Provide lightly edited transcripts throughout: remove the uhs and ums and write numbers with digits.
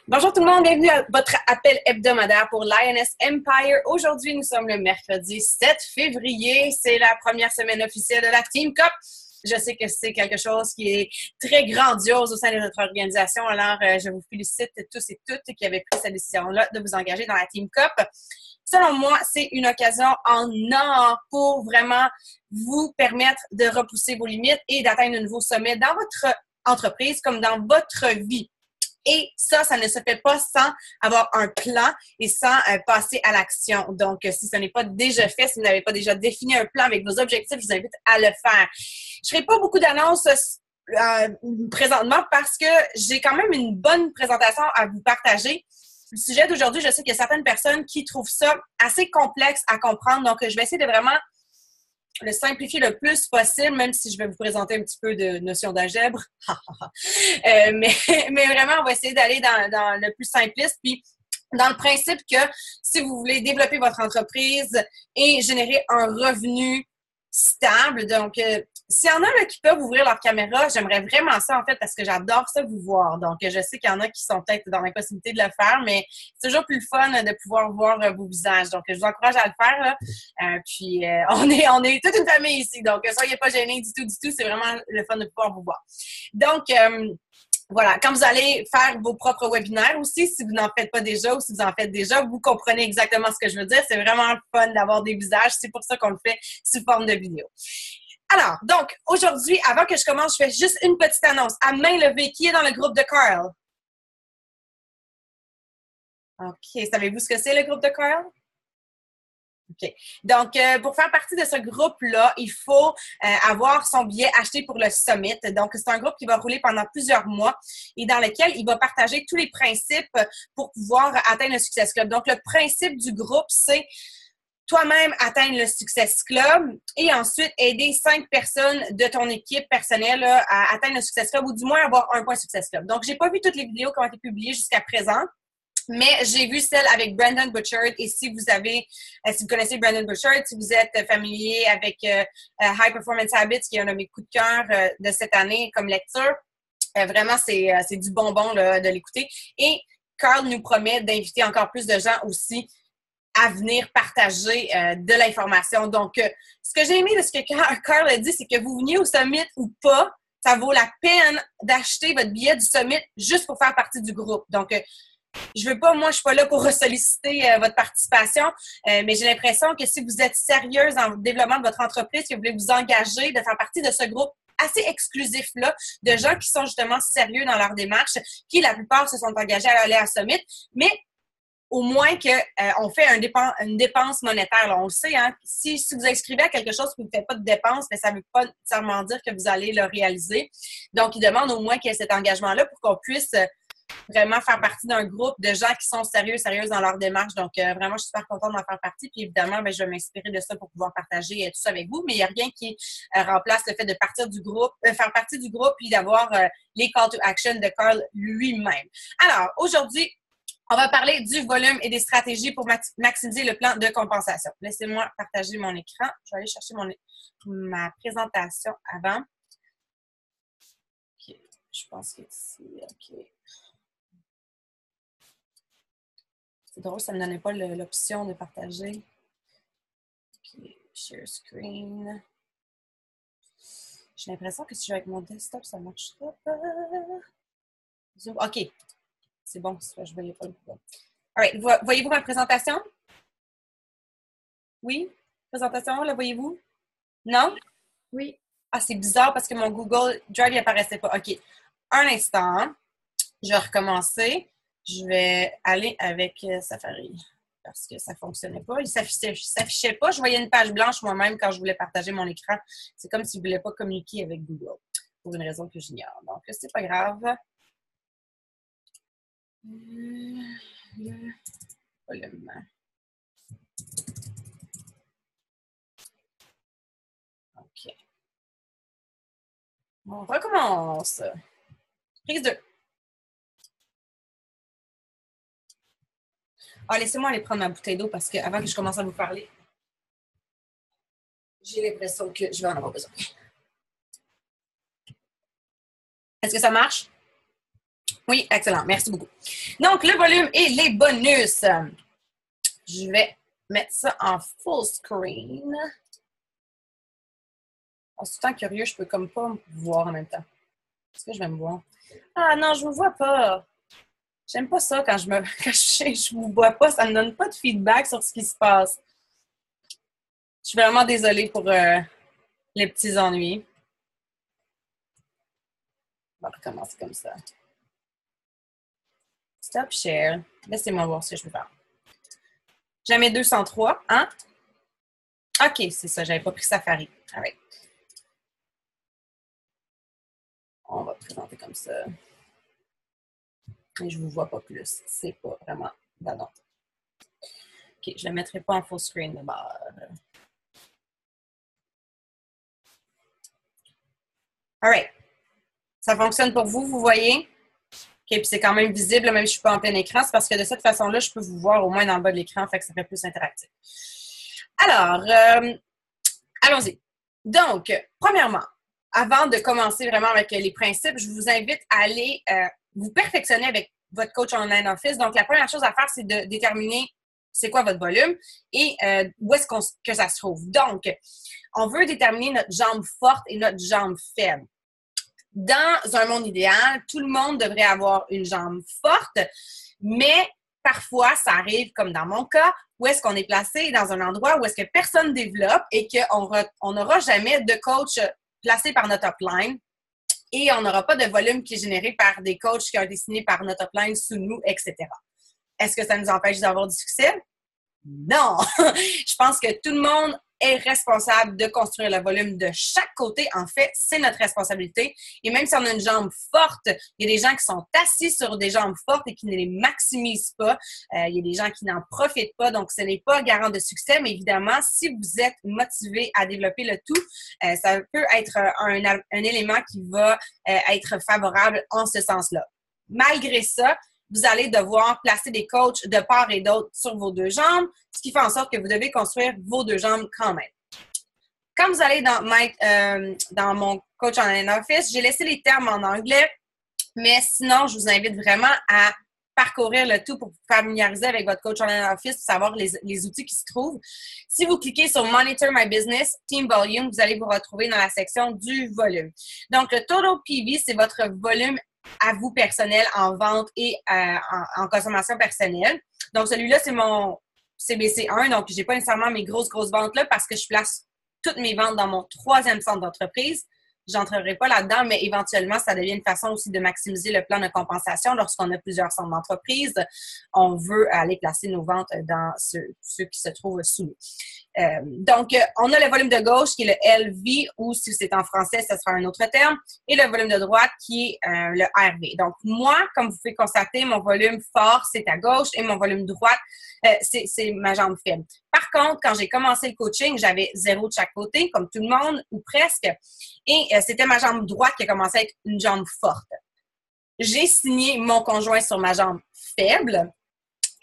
Bonjour tout le monde, bienvenue à votre appel hebdomadaire pour Lioness Empire. Aujourd'hui, nous sommes le mercredi 7 février. C'est la première semaine officielle de la Team Cup. Je sais que c'est quelque chose qui est très grandiose au sein de notre organisation. Alors, je vous félicite tous et toutes qui avez pris cette décision-là de vous engager dans la Team Cup. Selon moi, c'est une occasion en or pour vraiment vous permettre de repousser vos limites et d'atteindre un nouveau sommet dans votre entreprise comme dans votre vie. Et ça ne se fait pas sans avoir un plan et sans passer à l'action. Donc, si ce n'est pas déjà fait, si vous n'avez pas déjà défini un plan avec vos objectifs, je vous invite à le faire. Je ne ferai pas beaucoup d'annonces présentement parce que j'ai quand même une bonne présentation à vous partager. Le sujet d'aujourd'hui, je sais qu'il y a certaines personnes qui trouvent ça assez complexe à comprendre. Donc, je vais essayer de vraiment le simplifier le plus possible, même si je vais vous présenter un petit peu de notion d'algèbre. mais vraiment, on va essayer d'aller dans le plus simpliste. Puis, dans le principe que si vous voulez développer votre entreprise et générer un revenu stable, donc s'il y en a là, qui peuvent ouvrir leur caméra, j'aimerais vraiment ça en fait parce que j'adore ça vous voir. Donc, je sais qu'il y en a qui sont peut-être dans l'impossibilité de le faire, mais c'est toujours plus le fun de pouvoir voir vos visages. Donc, je vous encourage à le faire. Là. On est toute une famille ici, donc soyez pas gênés du tout. C'est vraiment le fun de pouvoir vous voir. Donc, voilà, quand vous allez faire vos propres webinaires aussi, si vous n'en faites pas déjà ou si vous en faites déjà, vous comprenez exactement ce que je veux dire. C'est vraiment le fun d'avoir des visages. C'est pour ça qu'on le fait sous forme de vidéo. Alors, donc, aujourd'hui, avant que je commence, je fais juste une petite annonce. À main levée, qui est dans le groupe de Carl? OK. Savez-vous ce que c'est, le groupe de Carl? OK. Donc, pour faire partie de ce groupe-là, il faut avoir son billet acheté pour le Summit. Donc, c'est un groupe qui va rouler pendant plusieurs mois et dans lequel il va partager tous les principes pour pouvoir atteindre le Success Club. Donc, le principe du groupe, c'est toi-même atteindre le Success Club et ensuite aider 5 personnes de ton équipe personnelle à atteindre le Success Club ou du moins avoir un point Success Club. Donc, j'ai pas vu toutes les vidéos qui ont été publiées jusqu'à présent. Mais j'ai vu celle avec Brandon Butchard et si vous connaissez Brandon Butchard, si vous êtes familier avec High Performance Habits, qui est un de mes coups de cœur de cette année comme lecture, vraiment, c'est du bonbon là, de l'écouter. Et Carl nous promet d'inviter encore plus de gens aussi à venir partager de l'information. Donc, ce que j'ai aimé de ce que Carl a dit, c'est que vous veniez au Summit ou pas, ça vaut la peine d'acheter votre billet du Summit juste pour faire partie du groupe. Donc, je suis pas là pour solliciter votre participation, mais j'ai l'impression que si vous êtes sérieuse dans le développement de votre entreprise, que vous voulez vous engager de faire partie de ce groupe assez exclusif-là, de gens qui sont justement sérieux dans leur démarche, qui la plupart se sont engagés à aller à Summit, mais au moins qu'on fait une dépense monétaire. Là, on le sait, hein? Si vous inscrivez à quelque chose qui ne fait pas de dépense, mais ça ne veut pas nécessairement dire que vous allez le réaliser. Donc, ils demandent au moins qu'il y ait cet engagement-là pour qu'on puisse vraiment faire partie d'un groupe de gens qui sont sérieuses dans leur démarche. Donc, vraiment, je suis super contente d'en faire partie. Puis, évidemment, je vais m'inspirer de ça pour pouvoir partager tout ça avec vous. Mais il n'y a rien qui remplace le fait de partir du groupe, faire partie du groupe puis d'avoir les call to action de Carl lui-même. Alors, aujourd'hui, on va parler du volume et des stratégies pour maximiser le plan de compensation. Laissez-moi partager mon écran. Je vais aller chercher ma présentation avant. OK. Je pense que c'est OK. C'est drôle, ça ne me donnait pas l'option de partager. OK. Share screen. J'ai l'impression que si je vais avec mon desktop, ça ne marchera pas. OK. C'est bon, je ne voyais pas le bouton. All right. Voyez-vous ma présentation? Oui? Présentation, la voyez-vous? Non? Oui. Ah, c'est bizarre parce que mon Google Drive n'apparaissait pas. OK. Un instant. Je vais recommencer. Je vais aller avec Safari parce que ça ne fonctionnait pas. Il ne s'affichait pas. Je voyais une page blanche moi-même quand je voulais partager mon écran. C'est comme si je ne voulais pas communiquer avec Google pour une raison que j'ignore. Donc, c'est pas grave. Le volume. OK. On recommence. Prise 2. Ah, laissez-moi aller prendre ma bouteille d'eau parce qu'avant que je commence à vous parler, j'ai l'impression que je vais en avoir besoin. Est-ce que ça marche? Oui, excellent. Merci beaucoup. Donc, le volume et les bonus. Je vais mettre ça en full screen. Oh, c'est tout le temps curieux, je peux comme pas me voir en même temps. Est-ce que je vais me voir? Ah non, je me vois pas. J'aime pas ça quand je vous vois pas. Ça me donne pas de feedback sur ce qui se passe. Je suis vraiment désolée pour les petits ennuis. On va recommencer comme ça. Stop share. Laissez-moi voir ce que je peux faire. Jamais 203, hein? OK, c'est ça. J'avais pas pris Safari. All right. On va présenter comme ça. Et je ne vous vois pas plus. C'est pas vraiment d'annonce. OK, je ne le mettrai pas en full screen d'abord. All right. Ça fonctionne pour vous, vous voyez? OK, puis c'est quand même visible, même si je ne suis pas en plein écran. C'est parce que de cette façon-là, je peux vous voir au moins dans le bas de l'écran, fait que ça fait plus interactif. Alors, allons-y. Donc, premièrement, avant de commencer vraiment avec les principes, je vous invite à aller vous perfectionner avec votre coach online office. Donc, la première chose à faire, c'est de déterminer c'est quoi votre volume et où est-ce que ça se trouve. Donc, on veut déterminer notre jambe forte et notre jambe faible. Dans un monde idéal, tout le monde devrait avoir une jambe forte, mais parfois, ça arrive, comme dans mon cas, où est-ce qu'on est placé dans un endroit où est-ce que personne développe et qu'on n'aura jamais de coach placé par notre upline et on n'aura pas de volume qui est généré par des coachs qui ont été signés par notre upline sous nous, etc. Est-ce que ça nous empêche d'avoir du succès? Non! Je pense que tout le monde est responsable de construire le volume de chaque côté. En fait, c'est notre responsabilité. Et même si on a une jambe forte, il y a des gens qui sont assis sur des jambes fortes et qui ne les maximisent pas. Il y a des gens qui n'en profitent pas. Donc, ce n'est pas garant de succès. Mais évidemment, si vous êtes motivé à développer le tout, ça peut être un élément qui va être favorable en ce sens-là. Malgré ça, vous allez devoir placer des coachs de part et d'autre sur vos deux jambes, ce qui fait en sorte que vous devez construire vos deux jambes quand même. Quand vous allez dans mon coach online office, j'ai laissé les termes en anglais, mais sinon, je vous invite vraiment à parcourir le tout pour vous familiariser avec votre coach online office, pour savoir les outils qui se trouvent. Si vous cliquez sur Monitor My Business, Team Volume, vous allez vous retrouver dans la section du volume. Donc, le Total PV, c'est votre volume à vous personnel en vente et en consommation personnelle. Donc, celui-là, c'est mon CBC1. Donc, je n'ai pas nécessairement mes grosses ventes là parce que je place toutes mes ventes dans mon 3e centre d'entreprise. Je n'entrerai pas là-dedans, mais éventuellement, ça devient une façon aussi de maximiser le plan de compensation. Lorsqu'on a plusieurs centres d'entreprise, on veut aller placer nos ventes dans ceux qui se trouvent sous nous. Donc, on a le volume de gauche qui est le LV ou si c'est en français, ce sera un autre terme, et le volume de droite qui est le RV. Donc, moi, comme vous pouvez constater, mon volume fort, c'est à gauche et mon volume droite, c'est ma jambe faible. Par contre, quand j'ai commencé le coaching, j'avais 0 de chaque côté, comme tout le monde, ou presque, et c'était ma jambe droite qui a commencé à être une jambe forte. J'ai signé mon conjoint sur ma jambe faible,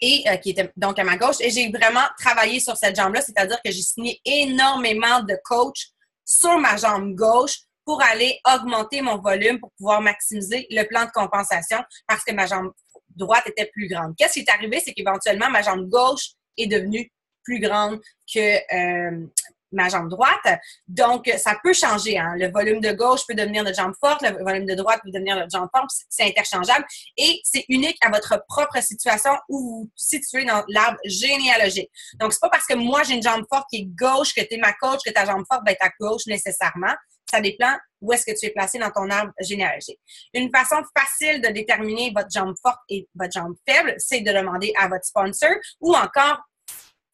et qui était donc à ma gauche. Et j'ai vraiment travaillé sur cette jambe-là, c'est-à-dire que j'ai signé énormément de coachs sur ma jambe gauche pour aller augmenter mon volume pour pouvoir maximiser le plan de compensation parce que ma jambe droite était plus grande. Qu'est-ce qui est arrivé? C'est qu'éventuellement, ma jambe gauche est devenue plus grande que ma jambe droite. Donc, ça peut changer. Hein? Le volume de gauche peut devenir notre jambe forte, le volume de droite peut devenir notre jambe forte. C'est interchangeable et c'est unique à votre propre situation où vous vous situez dans l'arbre généalogique. Donc, c'est pas parce que moi, j'ai une jambe forte qui est gauche que tu es ma coach que ta jambe forte va être à gauche nécessairement. Ça dépend où est-ce que tu es placé dans ton arbre généalogique. Une façon facile de déterminer votre jambe forte et votre jambe faible, c'est de demander à votre sponsor ou encore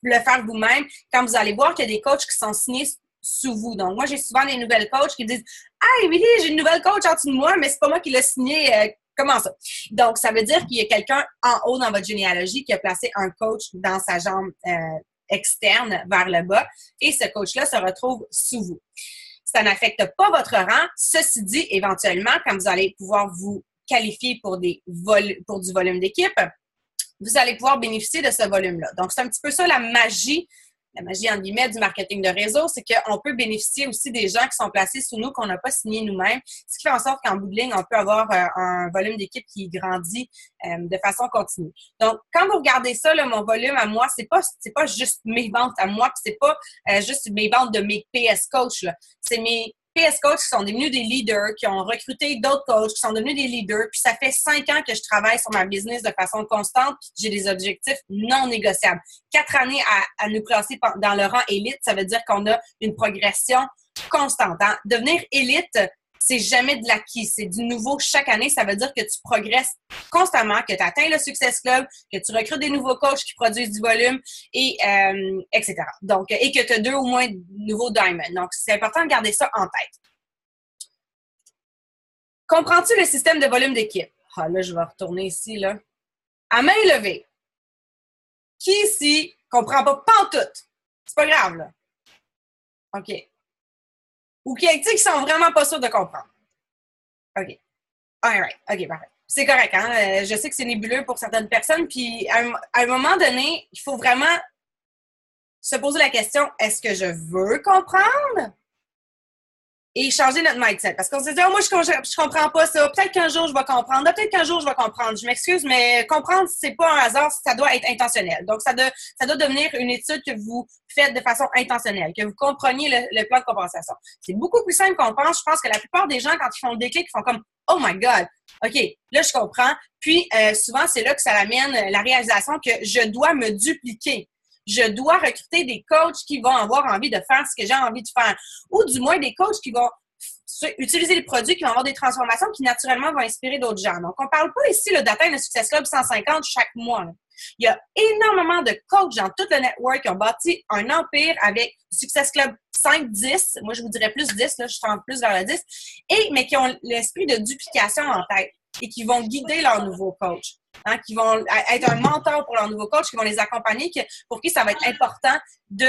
le faire vous-même quand vous allez voir qu'il y a des coachs qui sont signés sous vous. Donc, moi, j'ai souvent des nouvelles coachs qui disent « Ah, Émilie, j'ai une nouvelle coach en dessous de moi, mais c'est pas moi qui l'ai signé. Comment ça? » Donc, ça veut dire qu'il y a quelqu'un en haut dans votre généalogie qui a placé un coach dans sa jambe externe vers le bas et ce coach-là se retrouve sous vous. Ça n'affecte pas votre rang. Ceci dit, éventuellement, quand vous allez pouvoir vous qualifier pour du volume d'équipe, vous allez pouvoir bénéficier de ce volume-là. Donc, c'est un petit peu ça la magie la magie, en guillemets, du marketing de réseau, c'est qu'on peut bénéficier aussi des gens qui sont placés sous nous, qu'on n'a pas signé nous-mêmes, ce qui fait en sorte qu'en bout de ligne, on peut avoir un volume d'équipe qui grandit de façon continue. Donc, quand vous regardez ça, là, mon volume à moi, c'est pas juste mes ventes à moi, puis c'est pas juste mes ventes de mes PS coachs, là. C'est mes PS coachs qui sont devenus des leaders, qui ont recruté d'autres coachs, qui sont devenus des leaders. Puis ça fait 5 ans que je travaille sur ma business de façon constante. J'ai des objectifs non négociables. 4 années à nous placer dans le rang élite, ça veut dire qu'on a une progression constante. Hein? Devenir élite, c'est jamais de l'acquis, c'est du nouveau chaque année. Ça veut dire que tu progresses constamment, que tu atteins le Success Club, que tu recrutes des nouveaux coachs qui produisent du volume, et etc. Donc, et que tu as 2 ou moins nouveaux diamonds. Donc, c'est important de garder ça en tête. Comprends-tu le système de volume d'équipe? Ah, là, je vais retourner ici, là. À main levée. Qui ici comprend pas pantoute? C'est pas grave, là. OK. Ou qui sont vraiment pas sûrs de comprendre. OK. All right. OK, parfait. C'est correct, hein? Je sais que c'est nébuleux pour certaines personnes, puis à un moment donné, il faut vraiment se poser la question, est-ce que je veux comprendre? Et changer notre mindset. Parce qu'on se dit, oh, moi, je comprends pas ça. Peut-être qu'un jour, je vais comprendre. Peut-être qu'un jour, je vais comprendre. Je m'excuse, mais comprendre, c'est pas un hasard, ça doit être intentionnel. Donc, ça doit devenir une étude que vous faites de façon intentionnelle, que vous compreniez le plan de compensation. C'est beaucoup plus simple qu'on pense. Je pense que la plupart des gens, quand ils font le déclic, ils font comme, oh my God, OK, là, je comprends. Puis, souvent, c'est là que ça amène la réalisation que je dois me dupliquer. Je dois recruter des coachs qui vont avoir envie de faire ce que j'ai envie de faire. Ou du moins des coachs qui vont utiliser les produits, qui vont avoir des transformations qui naturellement vont inspirer d'autres gens. Donc, on ne parle pas ici d'atteindre le Success Club 150 chaque mois. Là. Il y a énormément de coachs dans tout le network qui ont bâti un empire avec Success Club 5, 10. Moi, je vous dirais plus 10, là, je tends plus vers le 10. Mais qui ont l'esprit de duplication en tête et qui vont guider leurs nouveaux coachs. Hein, qui vont être un mentor pour leurs nouveaux coachs, qui vont les accompagner, pour qui ça va être important de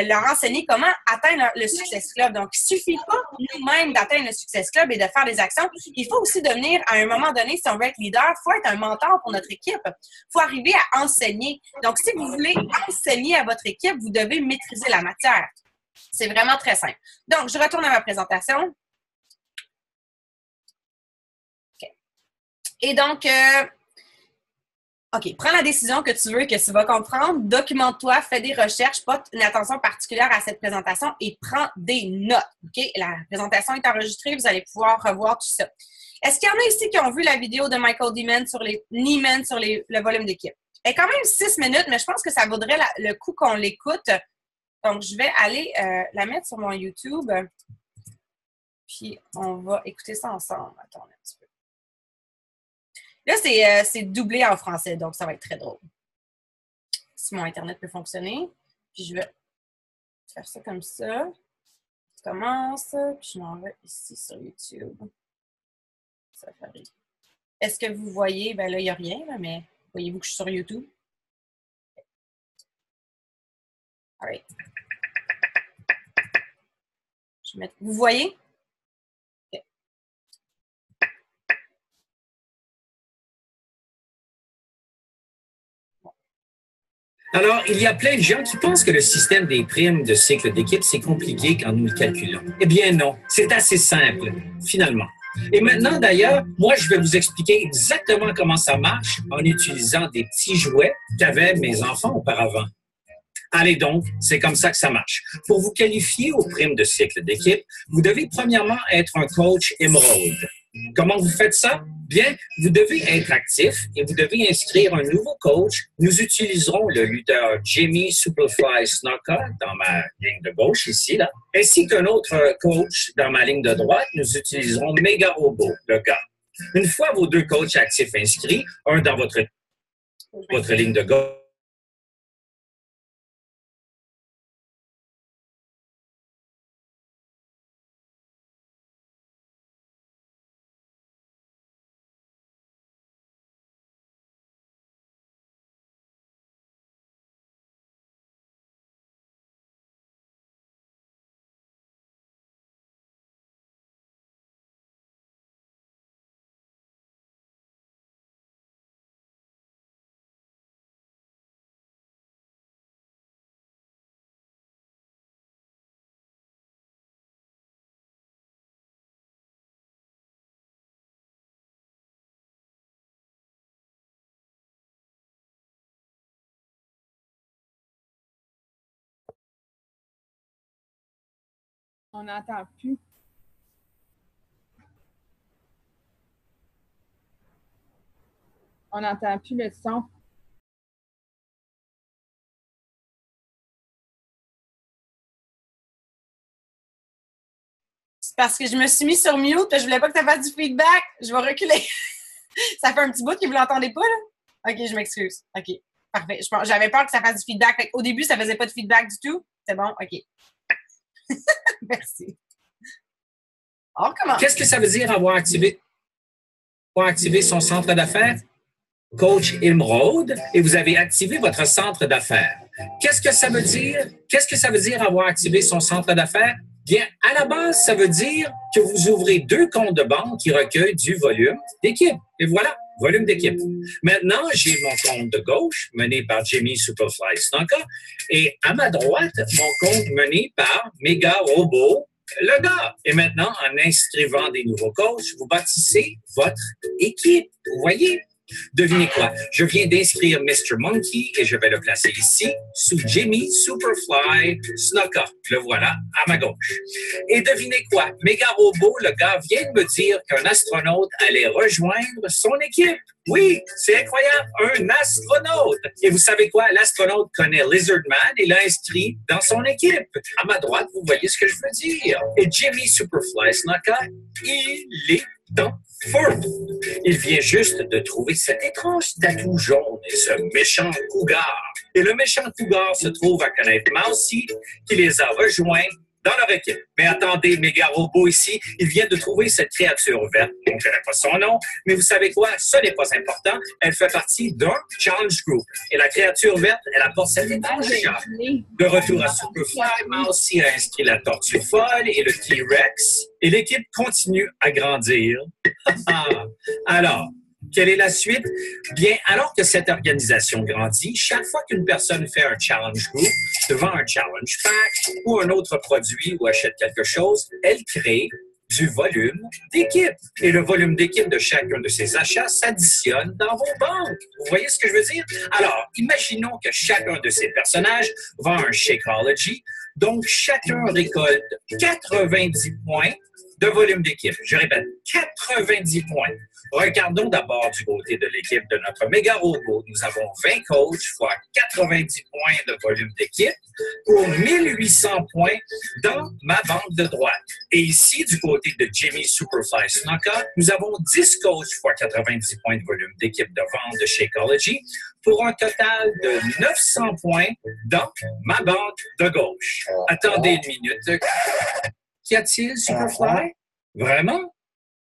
leur enseigner comment atteindre le Success Club. Donc, il ne suffit pas nous-mêmes d'atteindre le Success Club et de faire des actions. Il faut aussi devenir, à un moment donné, si on veut être leader, il faut être un mentor pour notre équipe. Il faut arriver à enseigner. Donc, si vous voulez enseigner à votre équipe, vous devez maîtriser la matière. C'est vraiment très simple. Donc, je retourne à ma présentation. Okay. Et donc, OK, prends la décision que tu veux, que tu vas comprendre, documente-toi, fais des recherches, porte une attention particulière à cette présentation et prends des notes. OK? La présentation est enregistrée, vous allez pouvoir revoir tout ça. Est-ce qu'il y en a ici qui ont vu la vidéo de Michael Niemann sur le volume d'équipe? Elle est quand même 6 minutes, mais je pense que ça vaudrait le coup qu'on l'écoute. Donc, je vais aller la mettre sur mon YouTube. Puis, on va écouter ça ensemble. Attendez un petit peu. Là, c'est doublé en français, donc ça va être très drôle. Si mon Internet peut fonctionner. Puis je vais faire ça comme ça. Je commence, puis je m'en vais ici sur YouTube. Safari. Est-ce que vous voyez? Ben là, il n'y a rien, là, mais voyez-vous que je suis sur YouTube? All right. Vous voyez? Alors, il y a plein de gens qui pensent que le système des primes de cycle d'équipe, c'est compliqué quand nous le calculons. Eh bien non, c'est assez simple, finalement. Et maintenant, d'ailleurs, moi, je vais vous expliquer exactement comment ça marche en utilisant des petits jouets qu'avaient mes enfants auparavant. Allez donc, c'est comme ça que ça marche. Pour vous qualifier aux primes de cycle d'équipe, vous devez premièrement être un coach émeraude. Comment vous faites ça? Bien, vous devez être actif et vous devez inscrire un nouveau coach. Nous utiliserons le lutteur Jimmy Superfly Snuka dans ma ligne de gauche ici, là, ainsi qu'un autre coach dans ma ligne de droite. Nous utiliserons Mega Robo, le gars. Une fois vos 2 coachs actifs inscrits, un dans votre ligne de gauche, On n'entend plus. On n'entend plus le son. C'est parce que je me suis mis sur mute, je voulais pas que tu fasses du feedback. Je vais reculer. Ça fait un petit bout que vous l'entendez pas, là? OK, je m'excuse. OK, parfait. J'avais peur que ça fasse du feedback. Au début, ça faisait pas de feedback du tout. C'est bon? OK. Merci. On commence. Qu'est-ce que ça veut dire avoir activé son centre d'affaires? Coach Imrod, et vous avez activé votre centre d'affaires. Qu'est-ce que ça veut dire? Qu'est-ce que ça veut dire avoir activé son centre d'affaires? Bien, à la base, ça veut dire que vous ouvrez 2 comptes de banque qui recueillent du volume d'équipe. Et voilà, volume d'équipe. Maintenant, j'ai mon compte de gauche, mené par Jimmy Superfly Snuka, et à ma droite, mon compte mené par Mega Robot, le gars. Et maintenant, en inscrivant des nouveaux coachs, vous bâtissez votre équipe. Vous voyez? Devinez quoi? Je viens d'inscrire Mr. Monkey et je vais le placer ici, sous Jimmy Superfly Snuka. Le voilà, à ma gauche. Et devinez quoi? Mega Robot, le gars, vient de me dire qu'un astronaute allait rejoindre son équipe. Oui, c'est incroyable, un astronaute. Et vous savez quoi? L'astronaute connaît Lizardman et l'a inscrit dans son équipe. À ma droite, vous voyez ce que je veux dire. Et Jimmy Superfly Snuka, il est en feu. Il vient juste de trouver cet étrange tatou jaune et ce méchant cougar. Et le méchant cougar se trouve à connaître Mousy, qui les a rejoints dans leur équipe. Mais attendez, Méga Robot ici, il vient de trouver cette créature verte. On ne connaît pas son nom, mais vous savez quoi? Ce n'est pas important. Elle fait partie d'un challenge group. Et la créature verte, elle apporte cet étrange chat. De retour à Superfly, Mousy a inscrit la tortue folle et le T-Rex. Et l'équipe continue à grandir. Alors, quelle est la suite? Bien, alors que cette organisation grandit, chaque fois qu'une personne fait un challenge group devant un challenge pack ou un autre produit ou achète quelque chose, elle crée du volume d'équipe. Et le volume d'équipe de chacun de ces achats s'additionne dans vos banques. Vous voyez ce que je veux dire? Alors, imaginons que chacun de ces personnages vend un Shakeology, donc chacun récolte 90 points de volume d'équipe. Je répète, 90 points. Regardons d'abord du côté de l'équipe de notre méga robot. Nous avons 20 coachs fois 90 points de volume d'équipe pour 1800 points dans ma banque de droite. Et ici, du côté de Jimmy Superfly Snuka, nous avons 10 coachs fois 90 points de volume d'équipe de vente de Shakeology pour un total de 900 points dans ma banque de gauche. Attendez une minute. Qu'y a-t-il, Superfly? Vraiment?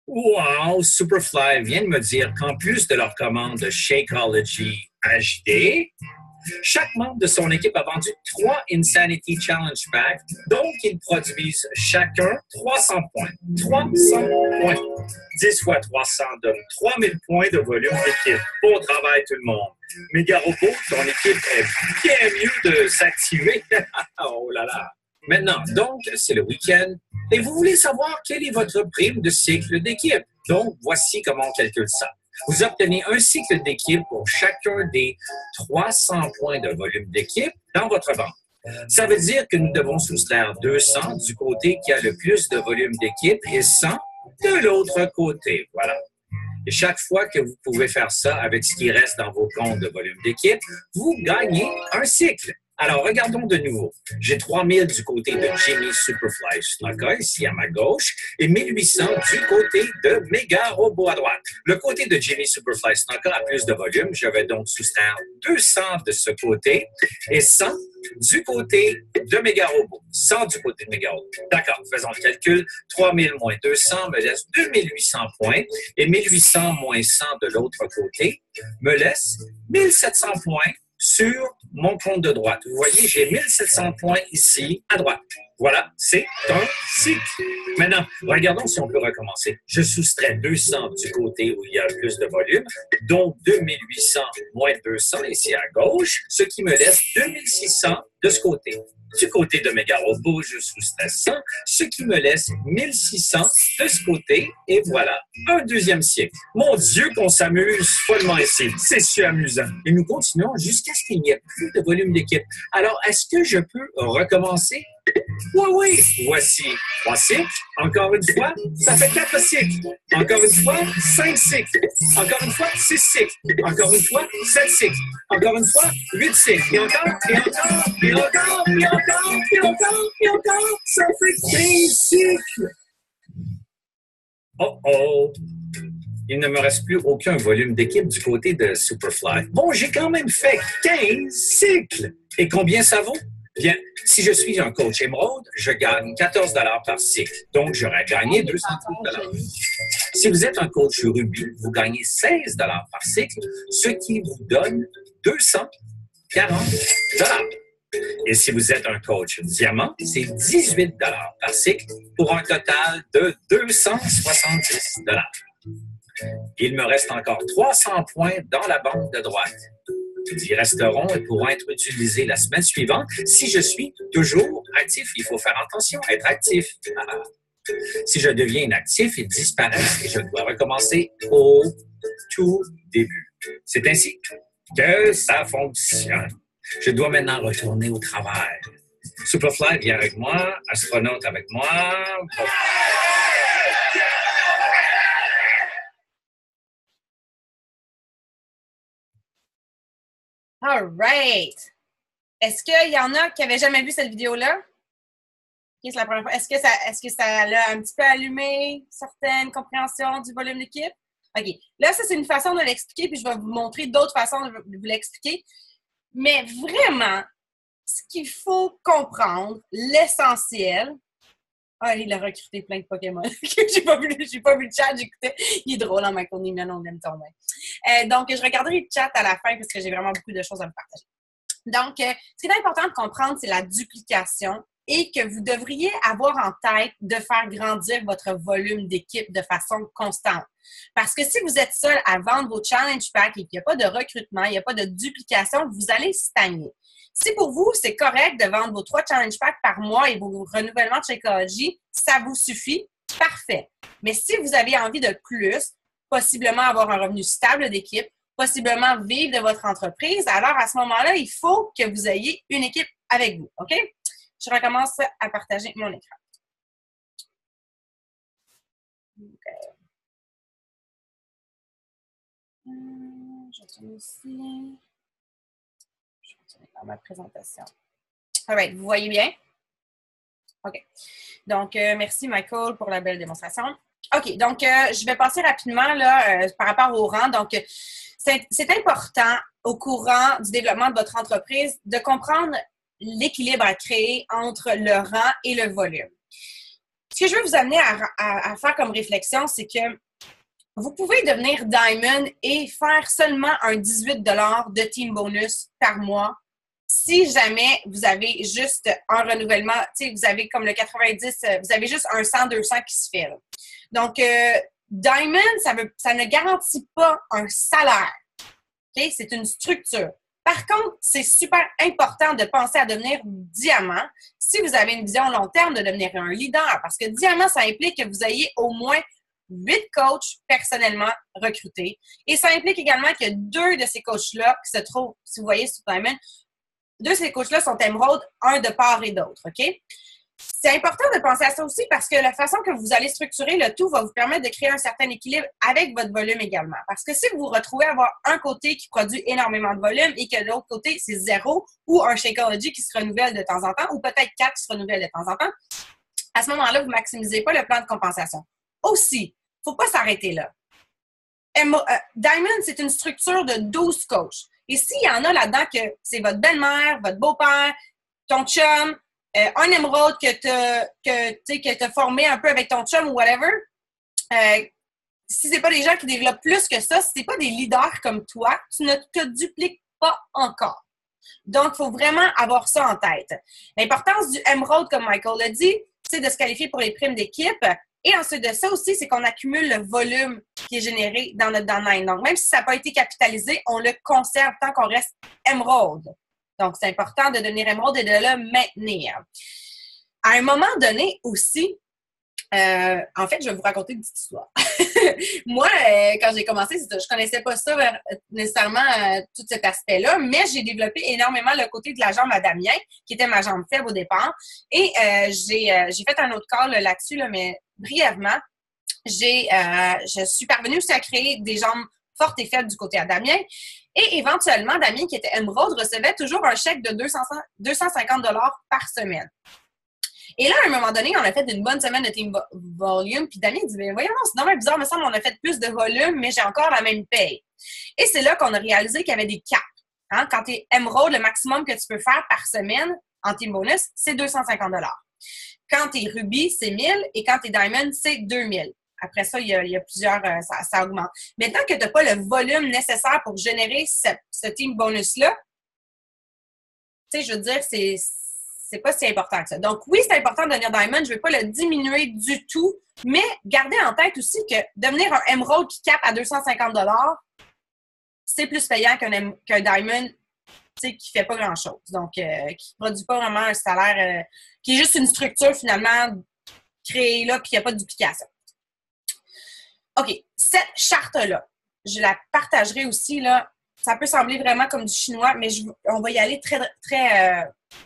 Wow! Superfly vient de me dire qu'en plus de leur commande de Shakeology HD, chaque membre de son équipe a vendu 3 Insanity Challenge Packs, donc ils produisent chacun 300 points. 300 points. 10 fois 300 donne 3000 points de volume d'équipe. Bon travail tout le monde. Méga Robot, ton équipe est bien mieux de s'activer. Oh là là! Maintenant, donc, c'est le week-end et vous voulez savoir quelle est votre prime de cycle d'équipe. Donc, voici comment on calcule ça. Vous obtenez un cycle d'équipe pour chacun des 300 points de volume d'équipe dans votre banque. Ça veut dire que nous devons soustraire 200 du côté qui a le plus de volume d'équipe et 100 de l'autre côté. Voilà. Et chaque fois que vous pouvez faire ça avec ce qui reste dans vos comptes de volume d'équipe, vous gagnez un cycle. Alors, regardons de nouveau. J'ai 3000 du côté de Jimmy Superfly Snuka, ici à ma gauche, et 1800 du côté de Mega Robot à droite. Le côté de Jimmy Superfly Snuka a plus de volume. Je vais donc soustraire 200 de ce côté et 100 du côté de Mega Robot. 100 du côté de Mega Robot. D'accord, faisons le calcul. 3000 moins 200 me laisse 2800 points et 1800 moins 100 de l'autre côté me laisse 1700 points sur mon compte de droite. Vous voyez, j'ai 1700 points ici à droite. Voilà, c'est un cycle. Maintenant, regardons si on peut recommencer. Je soustrais 200 du côté où il y a le plus de volume, donc 2800 moins 200 ici à gauche, ce qui me laisse 2600 de ce côté. Du côté de Mega Robot, je soustrais 100, ce qui me laisse 1600 de ce côté. Et voilà, un deuxième cycle. Mon Dieu, qu'on s'amuse follement ici. C'est si amusant. Et nous continuons jusqu'à ce qu'il n'y ait plus de volume d'équipe. Alors, est-ce que je peux recommencer? Oui, oui. Voici 3 cycles. Encore une fois, ça fait 4 cycles. Encore une fois, 5 cycles. Encore une fois, 6 cycles. Encore une fois, 7 cycles. Encore une fois, 8 cycles. Et encore, et encore, et encore, et encore, et encore, et encore. Ça fait 15 cycles. Oh oh! Il ne me reste plus aucun volume d'équipe du côté de Superfly. Bon, j'ai quand même fait 15 cycles. Et combien ça vaut? Bien, si je suis un coach émeraude, je gagne 14 $ par cycle. Donc, j'aurais gagné 230 $. Si vous êtes un coach rubis, vous gagnez 16 $ par cycle, ce qui vous donne 240 $. Et si vous êtes un coach diamant, c'est 18 $ par cycle pour un total de 270 $. Il me reste encore 300 points dans la banque de droite. Ils y resteront et pourront être utilisés la semaine suivante si je suis toujours actif. Il faut faire attention à être actif. Si je deviens inactif, ils disparaissent et je dois recommencer au tout début. C'est ainsi que ça fonctionne. Je dois maintenant retourner au travail. Superfly vient avec moi, astronaute avec moi. All right! Est-ce qu'il y en a qui n'avaient jamais vu cette vidéo-là? Okay, c'est la première fois. Est-ce que ça a un petit peu allumé certaines compréhensions du volume d'équipe? OK. Là, ça, c'est une façon de l'expliquer, puis je vais vous montrer d'autres façons de vous l'expliquer. Mais vraiment, ce qu'il faut comprendre, l'essentiel... Ah, il a recruté plein de Pokémon. j'ai pas vu le chat, j'écoutais. Il est drôle, hein, Michael Neiman, on aime ton main. Donc, je regarderai le chat à la fin parce que j'ai vraiment beaucoup de choses à vous partager. Donc, ce qui est important de comprendre, c'est la duplication et que vous devriez avoir en tête de faire grandir votre volume d'équipe de façon constante. Parce que si vous êtes seul à vendre vos challenge packs et qu'il n'y a pas de recrutement, il n'y a pas de duplication, vous allez stagner. Si pour vous, c'est correct de vendre vos 3 challenge packs par mois et vos renouvellements de Shakeology, ça vous suffit, parfait. Mais si vous avez envie de plus, possiblement avoir un revenu stable d'équipe, possiblement vivre de votre entreprise, alors à ce moment-là, il faut que vous ayez une équipe avec vous, OK? Je recommence à partager mon écran. Okay. Je retourne ici. Je vais retourner dans ma présentation. All right, vous voyez bien? OK. Donc, merci Michael pour la belle démonstration. OK, donc je vais passer rapidement là, par rapport au rang. Donc, c'est important au courant du développement de votre entreprise de comprendre l'équilibre à créer entre le rang et le volume. Ce que je veux vous amener à faire comme réflexion, c'est que vous pouvez devenir Diamond et faire seulement un 18 $ de team bonus par mois si jamais vous avez juste un renouvellement, tu sais, vous avez comme le 90, vous avez juste un 100, 200 qui se fait. Là. Donc, Diamond, ça ne garantit pas un salaire. Okay? C'est une structure. Par contre, c'est super important de penser à devenir diamant si vous avez une vision long terme de devenir un leader. Parce que diamant, ça implique que vous ayez au moins 8 coachs personnellement recrutés. Et ça implique également que 2 de ces coachs-là qui se trouvent, si vous voyez sur Diamond, 2 de ces coachs-là sont émeraudes, un de part et d'autre, OK? C'est important de penser à ça aussi parce que la façon que vous allez structurer le tout va vous permettre de créer un certain équilibre avec votre volume également. Parce que si vous vous retrouvez à avoir un côté qui produit énormément de volume et que l'autre côté, c'est 0 ou un Shakeology qui se renouvelle de temps en temps ou peut-être 4 qui se renouvellent de temps en temps, à ce moment-là, vous ne maximisez pas le plan de compensation. Aussi, il ne faut pas s'arrêter là. Diamond, c'est une structure de 12 coachs. Et s'il y en a là-dedans que c'est votre belle-mère, votre beau-père, ton chum, un émeraude que t'as formé un peu avec ton chum ou whatever, si c'est pas des gens qui développent plus que ça, si c'est pas des leaders comme toi, tu ne te dupliques pas encore. Donc, il faut vraiment avoir ça en tête. L'importance du émeraude, comme Michael l'a dit, c'est de se qualifier pour les primes d'équipe. Et ensuite de ça aussi, c'est qu'on accumule le volume qui est généré dans notre downline. Donc, même si ça n'a pas été capitalisé, on le conserve tant qu'on reste émeraude. Donc, c'est important de devenir émeraude et de le maintenir. À un moment donné aussi, En fait, je vais vous raconter une petite histoire. Moi, quand j'ai commencé, je connaissais pas ça nécessairement, tout cet aspect-là, mais j'ai développé énormément le côté de la jambe à Damien, qui était ma jambe faible au départ. Et j'ai fait un autre call là-dessus, là, mais brièvement, je suis parvenue aussi à créer des jambes fortes et faibles du côté à Damien. Et éventuellement, Damien, qui était émeraude, recevait toujours un chèque de 250 $ par semaine. Et là, à un moment donné, on a fait une bonne semaine de team volume, puis Damien dit, ben voyons, c'est normal bizarre, il me semble on a fait plus de volume, mais j'ai encore la même paye. Et c'est là qu'on a réalisé qu'il y avait des caps. Hein? Quand tu es Emerald, le maximum que tu peux faire par semaine en team bonus, c'est 250 $. Quand tu es Ruby, c'est 1000, et quand tu es Diamond, c'est 2000. Après ça, il y a plusieurs, ça augmente. Maintenant que tu n'as pas le volume nécessaire pour générer ce team bonus-là, tu sais, je veux dire, c'est pas si important que ça. Donc, oui, c'est important de devenir Diamond. Je ne vais pas le diminuer du tout, mais gardez en tête aussi que devenir un Emerald qui capte à 250 $, c'est plus payant qu'un Diamond, tu sais, qui fait pas grand-chose. Donc, qui produit pas vraiment un salaire, qui est juste une structure, finalement, créée là, puis il n'y a pas de duplication. OK. Cette charte-là, je la partagerai aussi, là. Ça peut sembler vraiment comme du chinois, mais on va y aller très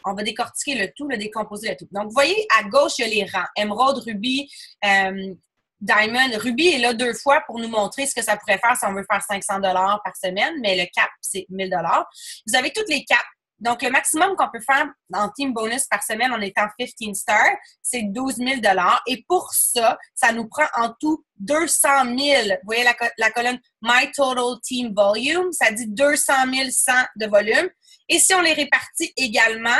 on va décortiquer le tout, le décomposer le tout. Donc, vous voyez, à gauche, il y a les rangs. Emerald, Ruby, Diamond. Ruby est là 2 fois pour nous montrer ce que ça pourrait faire si on veut faire 500 $ par semaine, mais le cap, c'est 1000 $. Vous avez toutes les caps. Donc, le maximum qu'on peut faire en team bonus par semaine en étant 15 stars, c'est 12 000 $. Et pour ça, ça nous prend en tout 200 000. Vous voyez la colonne My Total Team Volume, ça dit 200 100 de volume. Et si on les répartit également,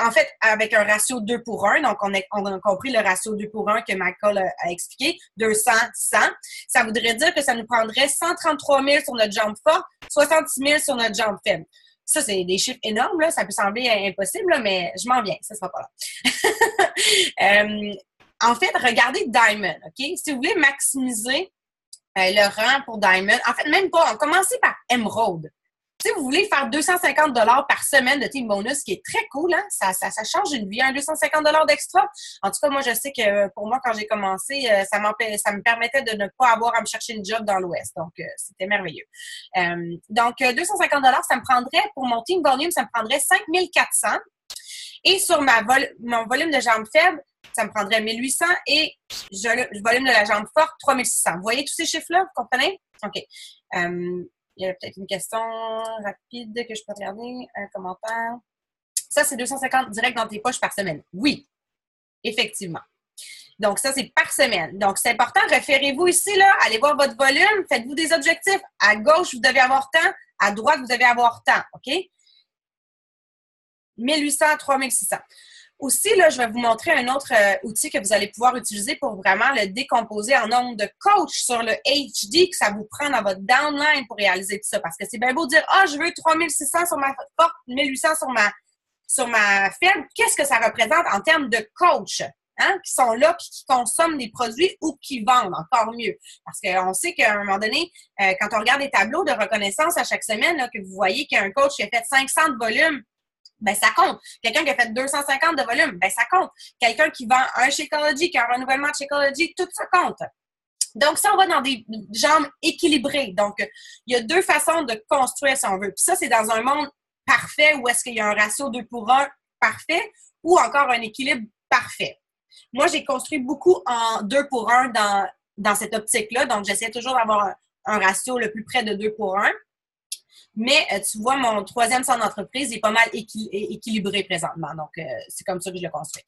en fait, avec un ratio 2 pour 1, donc on a compris le ratio 2 pour 1 que Michael a expliqué, 200, 100, ça voudrait dire que ça nous prendrait 133 000 sur notre jambe forte, 66 000 sur notre jambe faible. Ça, c'est des chiffres énormes, là. Ça peut sembler impossible, là, mais je m'en viens. Ça sera pas là. En fait, regardez Diamond, OK? Si vous voulez maximiser le rang pour Diamond, en fait, même pas. Commencez par Emerald. Si vous voulez faire 250 $ par semaine de team bonus, ce qui est très cool, hein? Ça change une vie, hein? 250 $ d'extra. En tout cas, moi, je sais que pour moi, quand j'ai commencé, ça me permettait de ne pas avoir à me chercher une job dans l'Ouest. Donc, c'était merveilleux. Donc, 250 $, ça me prendrait, pour mon team volume, ça me prendrait 5400. Et sur mon volume de jambes faibles, ça me prendrait 1800 et le volume de la jambe forte, 3600. Vous voyez tous ces chiffres-là? Vous comprenez? OK. Il y a peut-être une question rapide que je peux regarder. Un commentaire. Ça, c'est 250 direct dans tes poches par semaine. Oui, effectivement. Donc, ça, c'est par semaine. Donc, c'est important. Référez-vous ici, là. Allez voir votre volume. Faites-vous des objectifs. À gauche, vous devez avoir tant. À droite, vous devez avoir tant. OK? 1800, 3600. Aussi, là, je vais vous montrer un autre outil que vous allez pouvoir utiliser pour vraiment le décomposer en nombre de coachs sur le HD que ça vous prend dans votre downline pour réaliser tout ça. Parce que c'est bien beau de dire « Ah, je veux 3600 sur ma forte, 1800 sur ma faible. » Qu'est-ce que ça représente en termes de coachs? Hein, qui sont là, puis qui consomment des produits ou qui vendent, encore mieux. Parce qu'on sait qu'à un moment donné, quand on regarde les tableaux de reconnaissance à chaque semaine, là, que vous voyez qu'il y a un coach qui a fait 500 de volume, ben ça compte. Quelqu'un qui a fait 250 de volume, ben ça compte. Quelqu'un qui vend un Shakeology, qui a un renouvellement de Shakeology, tout ça compte. Donc, ça, on va dans des jambes équilibrées. Donc, il y a 2 façons de construire, si on veut. Puis ça, c'est dans un monde parfait où est-ce qu'il y a un ratio 2 pour 1 parfait ou encore un équilibre parfait. Moi, j'ai construit beaucoup en 2 pour 1 dans cette optique-là. Donc, j'essaie toujours d'avoir un ratio le plus près de 2 pour 1. Mais tu vois, mon 3e centre d'entreprise est pas mal équilibré présentement. Donc, c'est comme ça que je le construis.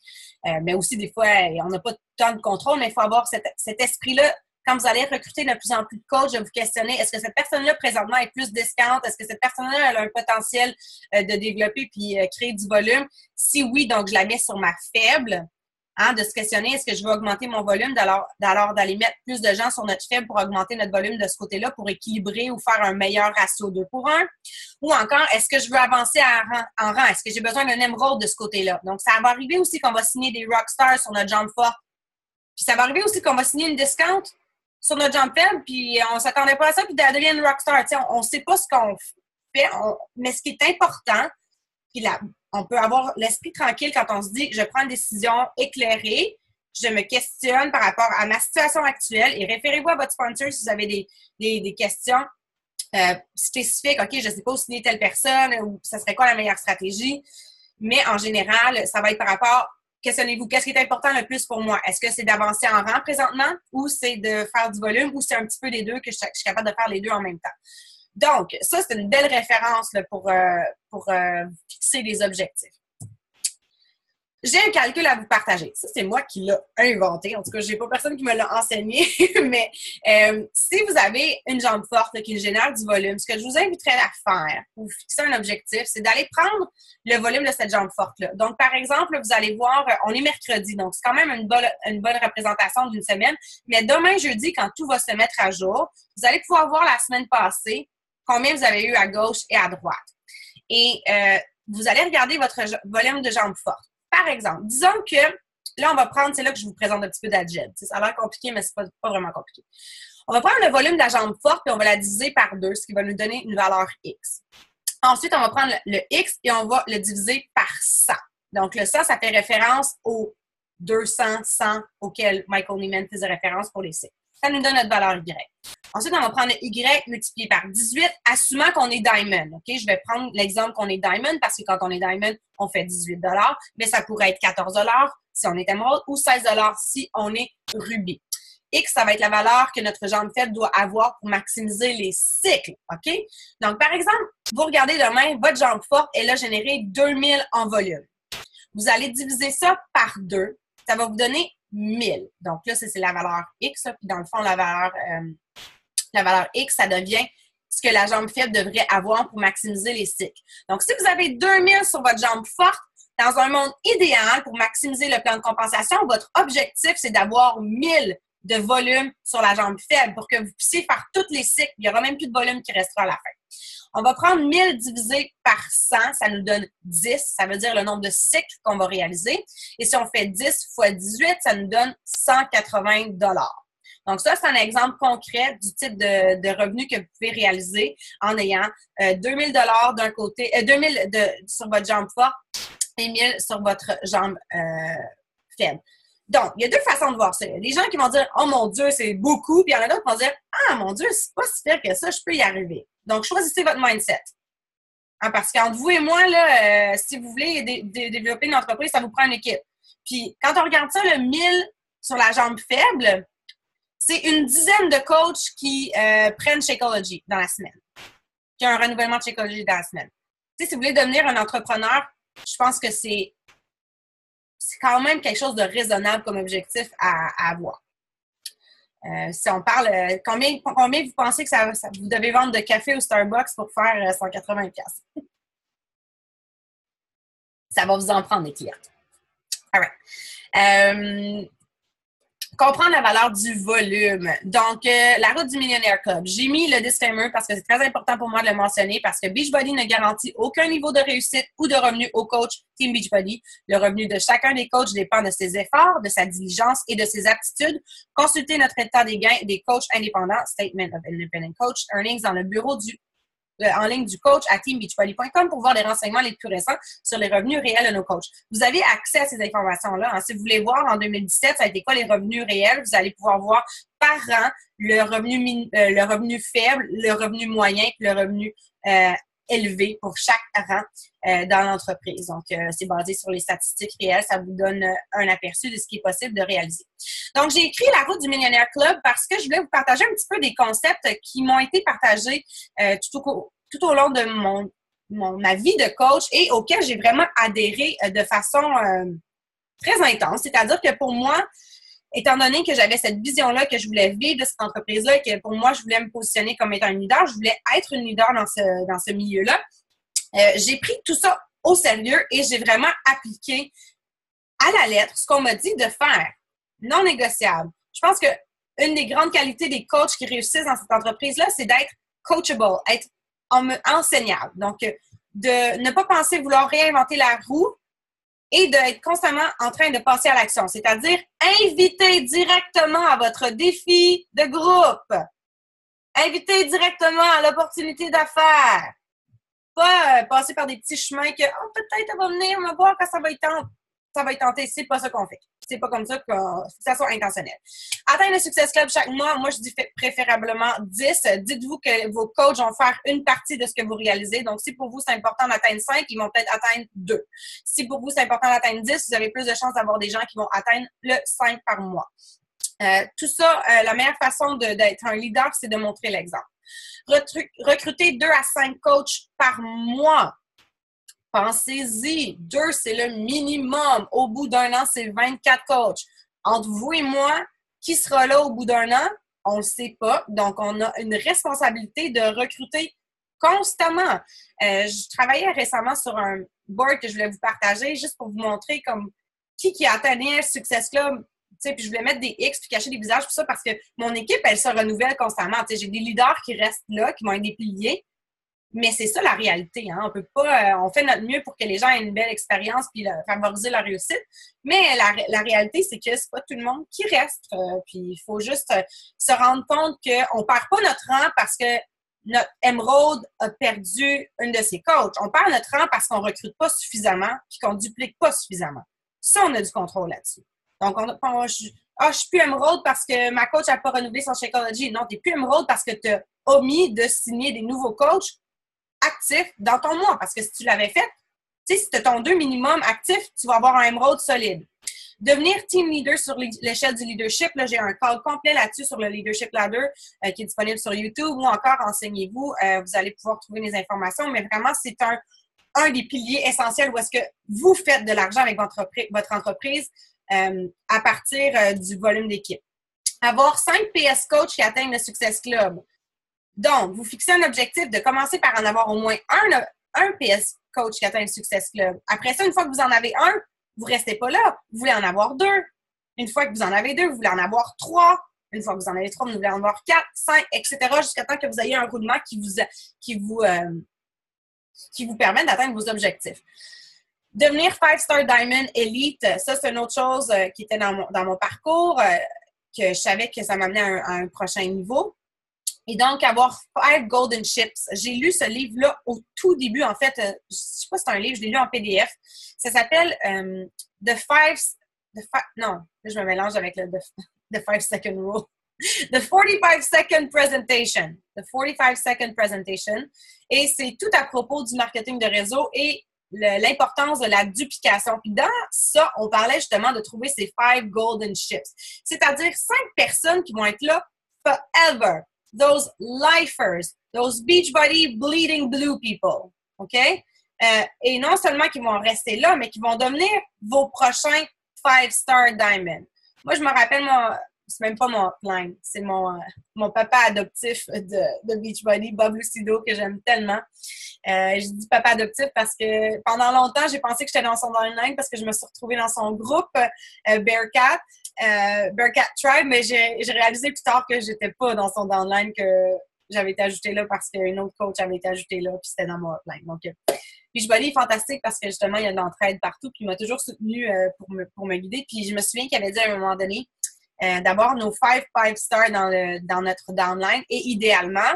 Mais aussi, des fois, on n'a pas tant de contrôle, mais il faut avoir cet esprit-là. Quand vous allez recruter de plus en plus de coachs, de vous questionner, est-ce que cette personne-là, présentement, est plus discount? Est-ce que cette personne-là elle a un potentiel de développer puis créer du volume? Si oui, donc je la mets sur ma faible. Hein, de se questionner, est-ce que je veux augmenter mon volume, alors d'aller mettre plus de gens sur notre faible pour augmenter notre volume de ce côté-là, pour équilibrer ou faire un meilleur ratio 2 pour 1? Ou encore, est-ce que je veux avancer en rang? Est-ce que j'ai besoin d'un émeraude de ce côté-là? Donc, ça va arriver aussi qu'on va signer des rockstars sur notre jambe forte. Puis ça va arriver aussi qu'on va signer une discount sur notre jambe faible, puis on ne s'attendait pas à ça, puis elle devient une rockstar. On ne sait pas ce qu'on fait, mais ce qui est important, puis là, on peut avoir l'esprit tranquille quand on se dit « je prends une décision éclairée », je me questionne par rapport à ma situation actuelle et référez-vous à votre sponsor si vous avez des questions spécifiques. OK, je ne sais pas où signer telle personne ou ça serait quoi la meilleure stratégie. Mais en général, ça va être par rapport, questionnez-vous, qu'est-ce qui est important le plus pour moi? Est-ce que c'est d'avancer en rang présentement ou c'est de faire du volume ou c'est un petit peu des deux que je suis capable de faire les deux en même temps? Donc, ça, c'est une belle référence là, pour fixer des objectifs. J'ai un calcul à vous partager. Ça, c'est moi qui l'ai inventé. En tout cas, j'ai pas personne qui me l'a enseigné. Mais si vous avez une jambe forte qui génère du volume, ce que je vous inviterais à faire pour fixer un objectif, c'est d'aller prendre le volume de cette jambe forte-là. Donc, par exemple, vous allez voir, on est mercredi, donc c'est quand même une bonne représentation d'une semaine. Mais demain, jeudi, quand tout va se mettre à jour, vous allez pouvoir voir la semaine passée combien vous avez eu à gauche et à droite. Et vous allez regarder votre volume de jambe forte. Par exemple, disons que, là, on va prendre, c'est là que je vous présente un petit peu d'algèbre. Ça a l'air compliqué, mais c'est pas vraiment compliqué. On va prendre le volume de la jambe forte et on va la diviser par 2, ce qui va nous donner une valeur X. Ensuite, on va prendre le X et on va le diviser par 100. Donc, le 100, ça fait référence aux 200, 100 auxquels Michael Neiman faisait référence pour les cycles. Ça nous donne notre valeur Y. Ensuite, on va prendre le Y multiplié par 18, assumant qu'on est Diamond. OK? Je vais prendre l'exemple qu'on est Diamond parce que quand on est Diamond, on fait 18 $, mais ça pourrait être 14 $ si on est Emerald ou 16 $ si on est Ruby. X, ça va être la valeur que notre jambe faible doit avoir pour maximiser les cycles. OK? Donc, par exemple, vous regardez demain, votre jambe forte, elle a généré 2000 en volume. Vous allez diviser ça par 2. Ça va vous donner 1000. Donc là, c'est la valeur X. Puis dans le fond, la valeur X, ça devient ce que la jambe faible devrait avoir pour maximiser les cycles. Donc, si vous avez 2000 sur votre jambe forte, dans un monde idéal, pour maximiser le plan de compensation, votre objectif, c'est d'avoir 1000 de volume sur la jambe faible pour que vous puissiez faire tous les cycles. Il n'y aura même plus de volume qui restera à la fin. On va prendre 1000 divisé par 100, ça nous donne 10, ça veut dire le nombre de cycles qu'on va réaliser. Et si on fait 10 fois 18, ça nous donne 180 $. Donc ça, c'est un exemple concret du type de revenu que vous pouvez réaliser en ayant 2000 $ d'un côté, 2000 sur votre jambe forte et 1000 sur votre jambe faible. Donc, il y a deux façons de voir ça. Il y a des gens qui vont dire « Oh mon Dieu, c'est beaucoup », puis il y en a d'autres qui vont dire « Ah mon Dieu, c'est pas si pire que ça, je peux y arriver ». Donc, choisissez votre mindset. Hein, parce qu'entre vous et moi, là, si vous voulez développer une entreprise, ça vous prend une équipe. Puis, quand on regarde ça, le 1000 sur la jambe faible, c'est une dizaine de coachs qui prennent Shakeology dans la semaine, qui ont un renouvellement de Shakeology dans la semaine. Tu sais, si vous voulez devenir un entrepreneur, je pense que c'est quand même quelque chose de raisonnable comme objectif à avoir. Si on parle, combien vous pensez que vous devez vendre de café au Starbucks pour faire 180$? Ça va vous en prendre des clients. All right. Comprendre la valeur du volume. Donc, la route du Millionaire Club. J'ai mis le disclaimer parce que c'est très important pour moi de le mentionner parce que Beachbody ne garantit aucun niveau de réussite ou de revenu au coach Team Beachbody. Le revenu de chacun des coachs dépend de ses efforts, de sa diligence et de ses aptitudes. Consultez notre état des gains des coachs indépendants, Statement of Independent Coach Earnings, dans le bureau en ligne du coach à teambeachbody.com pour voir les renseignements les plus récents sur les revenus réels de nos coachs. Vous avez accès à ces informations-là. Hein. Si vous voulez voir en 2017, ça a été quoi les revenus réels, vous allez pouvoir voir par an le revenu faible, le revenu moyen et le revenu élevé pour chaque rang dans l'entreprise. Donc, c'est basé sur les statistiques réelles. Ça vous donne un aperçu de ce qui est possible de réaliser. Donc, j'ai écrit La route du Millionnaire Club parce que je voulais vous partager un petit peu des concepts qui m'ont été partagés tout au long de ma vie de coach et auxquels j'ai vraiment adhéré de façon très intense. C'est-à-dire que pour moi, étant donné que j'avais cette vision-là, que je voulais vivre de cette entreprise-là et que pour moi, je voulais me positionner comme étant une leader, je voulais être une leader dans ce milieu-là, j'ai pris tout ça au sérieux et j'ai vraiment appliqué à la lettre ce qu'on m'a dit de faire, non négociable. Je pense que une des grandes qualités des coachs qui réussissent dans cette entreprise-là, c'est d'être coachable, être enseignable. Donc, de ne pas penser vouloir réinventer la roue, et d'être constamment en train de passer à l'action, c'est-à-dire inviter directement à votre défi de groupe. Inviter directement à l'opportunité d'affaires. Pas passer par des petits chemins que peut-être elle va venir me voir quand ça va être temps. ça va être tenté. C'est pas ça qu'on fait. C'est pas comme ça que ça soit intentionnel. Atteindre le Success Club chaque mois, moi, je dis préférablement 10. Dites-vous que vos coachs vont faire une partie de ce que vous réalisez. Donc, si pour vous, c'est important d'atteindre 5, ils vont peut-être atteindre 2. Si pour vous, c'est important d'atteindre 10, vous avez plus de chances d'avoir des gens qui vont atteindre le 5 par mois. Tout ça, la meilleure façon d'être un leader, c'est de montrer l'exemple. Recruter 2 à 5 coachs par mois. Pensez-y, 2, c'est le minimum. Au bout d'un an, c'est 24 coachs. Entre vous et moi, qui sera là au bout d'un an? On ne le sait pas. Donc, on a une responsabilité de recruter constamment. Je travaillais récemment sur un board que je voulais vous partager juste pour vous montrer comme qui atteignait le Success Club. Puis je voulais mettre des X puis cacher des visages, tout ça, parce que mon équipe, elle se renouvelle constamment. J'ai des leaders qui restent là, qui vont être des piliers. Mais c'est ça la réalité. Hein? On peut pas, on fait notre mieux pour que les gens aient une belle expérience puis favoriser la réussite. Mais la réalité, c'est que c'est pas tout le monde qui reste. Puis il faut juste se rendre compte qu'on perd pas notre rang parce que notre Emerald a perdu une de ses coachs. On perd notre rang parce qu'on recrute pas suffisamment puis qu'on duplique pas suffisamment. Ça, on a du contrôle là-dessus. Donc, je suis plus Emerald parce que ma coach n'a pas renouvelé son Shakeology. Non, tu n'es plus Emerald parce que tu as omis de signer des nouveaux coachs actif dans ton mois. Parce que si tu l'avais fait, tu sais, si tu as ton 2 minimum actif, tu vas avoir un Emerald solide. Devenir team leader sur l'échelle du leadership, là, j'ai un call complet là-dessus sur le Leadership Ladder qui est disponible sur YouTube ou encore enseignez-vous. Vous allez pouvoir trouver les informations, mais vraiment, c'est un des piliers essentiels où est-ce que vous faites de l'argent avec votre entreprise à partir du volume d'équipe. Avoir 5 PS coachs qui atteignent le Success Club. Donc, vous fixez un objectif de commencer par en avoir au moins un PS coach qui atteint le Success Club. Après ça, une fois que vous en avez un, vous ne restez pas là. Vous voulez en avoir 2. Une fois que vous en avez 2, vous voulez en avoir 3. Une fois que vous en avez 3, vous voulez en avoir 4, 5, etc. jusqu'à temps que vous ayez un roulement qui vous permette d'atteindre vos objectifs. Devenir 5-Star Diamond Elite, ça, c'est une autre chose qui était dans mon parcours, que je savais que ça m'amenait à un prochain niveau. Et donc, avoir 5 Golden Chips. J'ai lu ce livre-là au tout début. En fait, je ne sais pas si c'est un livre, je l'ai lu en PDF. Ça s'appelle non, je me mélange avec The 5 Second Rule. The 45 Second Presentation. The 45 Second Presentation. Et c'est tout à propos du marketing de réseau et l'importance de la duplication. Puis dans ça, on parlait justement de trouver ces 5 Golden Chips. C'est-à-dire 5 personnes qui vont être là forever. Those lifers, those Beachbody bleeding blue people, OK? Et non seulement qu'ils vont rester là, mais qu'ils vont devenir vos prochains 5-Star Diamond. Moi, je me rappelle, c'est même pas mon upline, c'est mon papa adoptif de Beachbody, Bob Lucido, que j'aime tellement. Je dis papa adoptif parce que pendant longtemps, j'ai pensé que j'étais dans son downline parce que je me suis retrouvée dans son groupe Bearcat Tribe, mais j'ai réalisé plus tard que j'étais pas dans son downline, que j'avais été ajoutée là parce qu'une autre coach avait été ajoutée là, puis c'était dans mon upline. Donc, Beachbody est fantastique parce que justement, il y a de l'entraide partout, puis il m'a toujours soutenue pour me guider. Puis je me souviens qu'il avait dit à un moment donné d'avoir nos 5 stars dans notre downline et idéalement,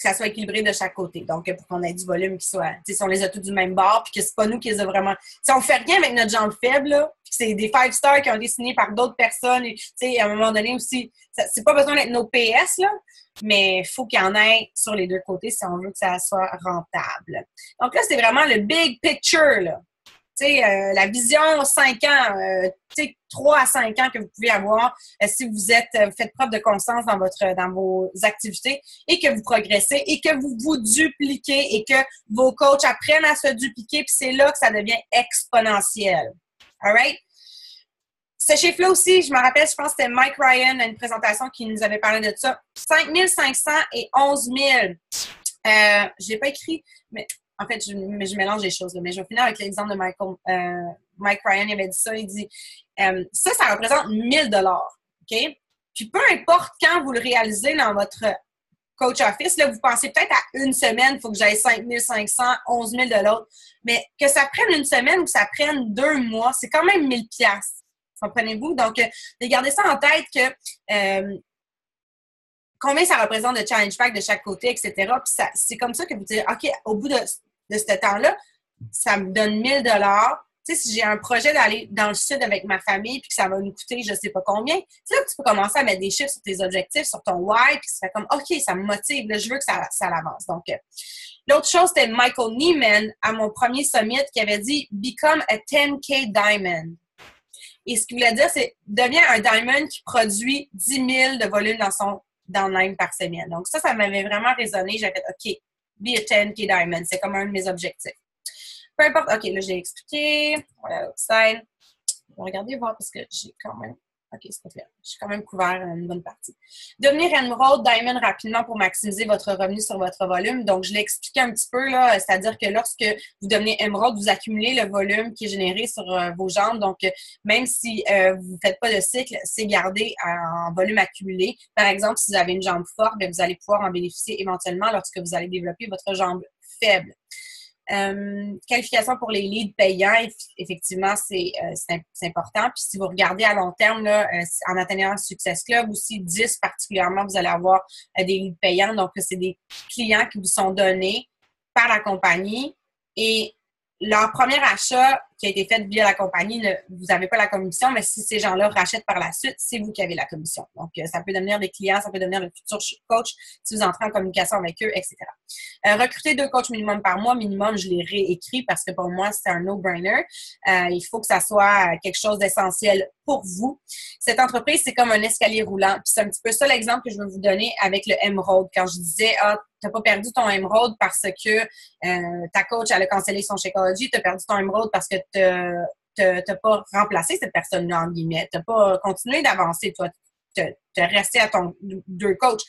que ça soit équilibré de chaque côté. Donc, pour qu'on ait du volume qui soit, tu sais, si on les a tous du même bord, puis que c'est pas nous qui les a vraiment... Si on fait rien avec notre jambe faible, là, puis que c'est des 5 stars qui ont été signés par d'autres personnes, et, tu sais, à un moment donné aussi, c'est pas besoin d'être nos PS, là, mais il faut qu'il y en ait sur les deux côtés si on veut que ça soit rentable. Donc là, c'est vraiment le big picture, là. Tu sais, la vision 5 ans, tu sais, 3 à 5 ans que vous pouvez avoir si vous faites preuve de constance dans vos activités et que vous progressez et que vous vous dupliquez et que vos coachs apprennent à se dupliquer, puis c'est là que ça devient exponentiel. All right? Ce chiffre-là aussi, je me rappelle, je pense que c'était Mike Ryan à une présentation qui nous avait parlé de ça. 5 500 et 11 000. Je l'ai pas écrit, mais... En fait, je mélange les choses, là, mais je vais finir avec l'exemple de Mike Ryan. Il avait dit ça. Il dit ça représente 1 000 $. OK? Puis peu importe quand vous le réalisez dans votre coach office, là, vous pensez peut-être à une semaine, il faut que j'aille 5 500, 11 000 de l'autre. Mais que ça prenne une semaine ou que ça prenne 2 mois, c'est quand même 1 000 $. Comprenez-vous? Donc, gardez ça en tête que combien ça représente de challenge pack de chaque côté, etc. Puis c'est comme ça que vous dites, OK, au bout de ce temps-là, ça me donne 1 000 $. Tu sais, si j'ai un projet d'aller dans le sud avec ma famille puis que ça va nous coûter je sais pas combien, c'est là que tu peux commencer à mettre des chiffres sur tes objectifs, sur ton why, puis ça fait comme, OK, ça me motive, là, je veux que ça avance. Donc, l'autre chose, c'était Michael Neiman, à mon premier summit, qui avait dit « Become a 10K diamond ». Et ce qu'il voulait dire, c'est « Deviens un diamond qui produit 10 000 de volume dans son downline par semaine ». Donc, ça m'avait vraiment résonné. J'avais fait « OK, be a 10K diamond ». C'est comme un de mes objectifs. Peu importe. OK, là, j'ai expliqué. Voilà, l'autre side. Regardez voir parce que j'ai quand même... OK, c'est pas clair. J'ai quand même couvert une bonne partie. Devenir Emerald Diamond rapidement pour maximiser votre revenu sur votre volume. Donc, je l'ai expliqué un petit peu, là, c'est-à-dire que lorsque vous devenez Emerald, vous accumulez le volume qui est généré sur vos jambes. Donc, même si vous ne faites pas de cycle, c'est gardé en volume accumulé. Par exemple, si vous avez une jambe forte, bien, vous allez pouvoir en bénéficier éventuellement lorsque vous allez développer votre jambe faible. Qualification pour les leads payants, effectivement, c'est important. Puis si vous regardez à long terme, là, en atteignant Success Club, aussi 10 particulièrement, vous allez avoir des leads payants. Donc, c'est des clients qui vous sont donnés par la compagnie et leur premier achat qui a été fait via la compagnie, vous n'avez pas la commission, mais si ces gens-là rachètent par la suite, c'est vous qui avez la commission. Donc, ça peut devenir des clients, ça peut devenir le futur coach si vous entrez en communication avec eux, etc. Recruter 2 coachs minimum par mois. Minimum, je l'ai réécrit parce que pour moi, c'est un no-brainer. Il faut que ça soit quelque chose d'essentiel pour vous. Cette entreprise, c'est comme un escalier roulant. Puis c'est un petit peu ça l'exemple que je veux vous donner avec le Emerald. Quand je disais, tu n'as pas perdu ton Emerald parce que ta coach, elle a cancellé son Shakeology. Tu as perdu ton Emerald parce que tu n'as pas remplacé cette personne-là, en guillemets. Tu n'as pas continué d'avancer, toi. Tu es resté à ton 2 coachs.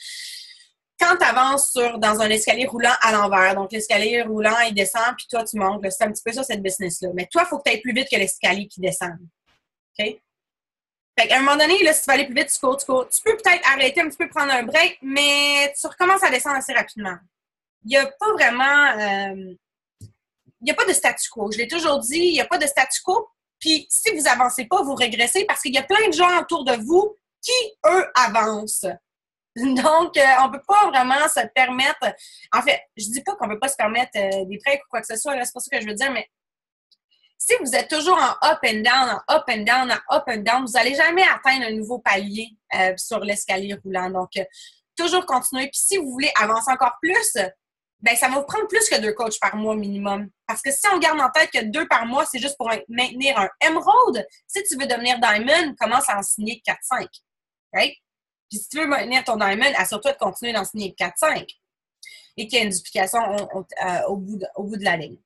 Quand tu avances dans un escalier roulant à l'envers, donc l'escalier roulant, il descend, puis toi, tu montes. C'est un petit peu ça, cette business-là. Mais toi, il faut que tu ailles plus vite que l'escalier qui descend. OK? Fait qu'à un moment donné, là, si tu vas aller plus vite, tu cours. Tu peux peut-être arrêter un petit peu, prendre un break, mais tu recommences à descendre assez rapidement. Il n'y a pas vraiment... il n'y a pas de statu quo. Je l'ai toujours dit, il n'y a pas de statu quo. Puis si vous avancez pas, vous régressez parce qu'il y a plein de gens autour de vous qui, eux, avancent. Donc, on peut pas vraiment se permettre... En fait, je dis pas qu'on peut pas se permettre des breaks ou quoi que ce soit, là, c'est pas ça que je veux dire, mais si vous êtes toujours en up and down, en up and down, en up and down, vous n'allez jamais atteindre un nouveau palier sur l'escalier roulant. Donc, toujours continuer. Puis si vous voulez avancer encore plus, ben ça va vous prendre plus que 2 coachs par mois minimum. Parce que si on garde en tête que 2 par mois, c'est juste pour maintenir un Emerald. Si tu veux devenir Diamond, commence à en signer 4-5. Right? Puis si tu veux maintenir ton Diamond, assure-toi de continuer d'en signer 4-5. Et qu'il y ait une duplication au bout de la ligne.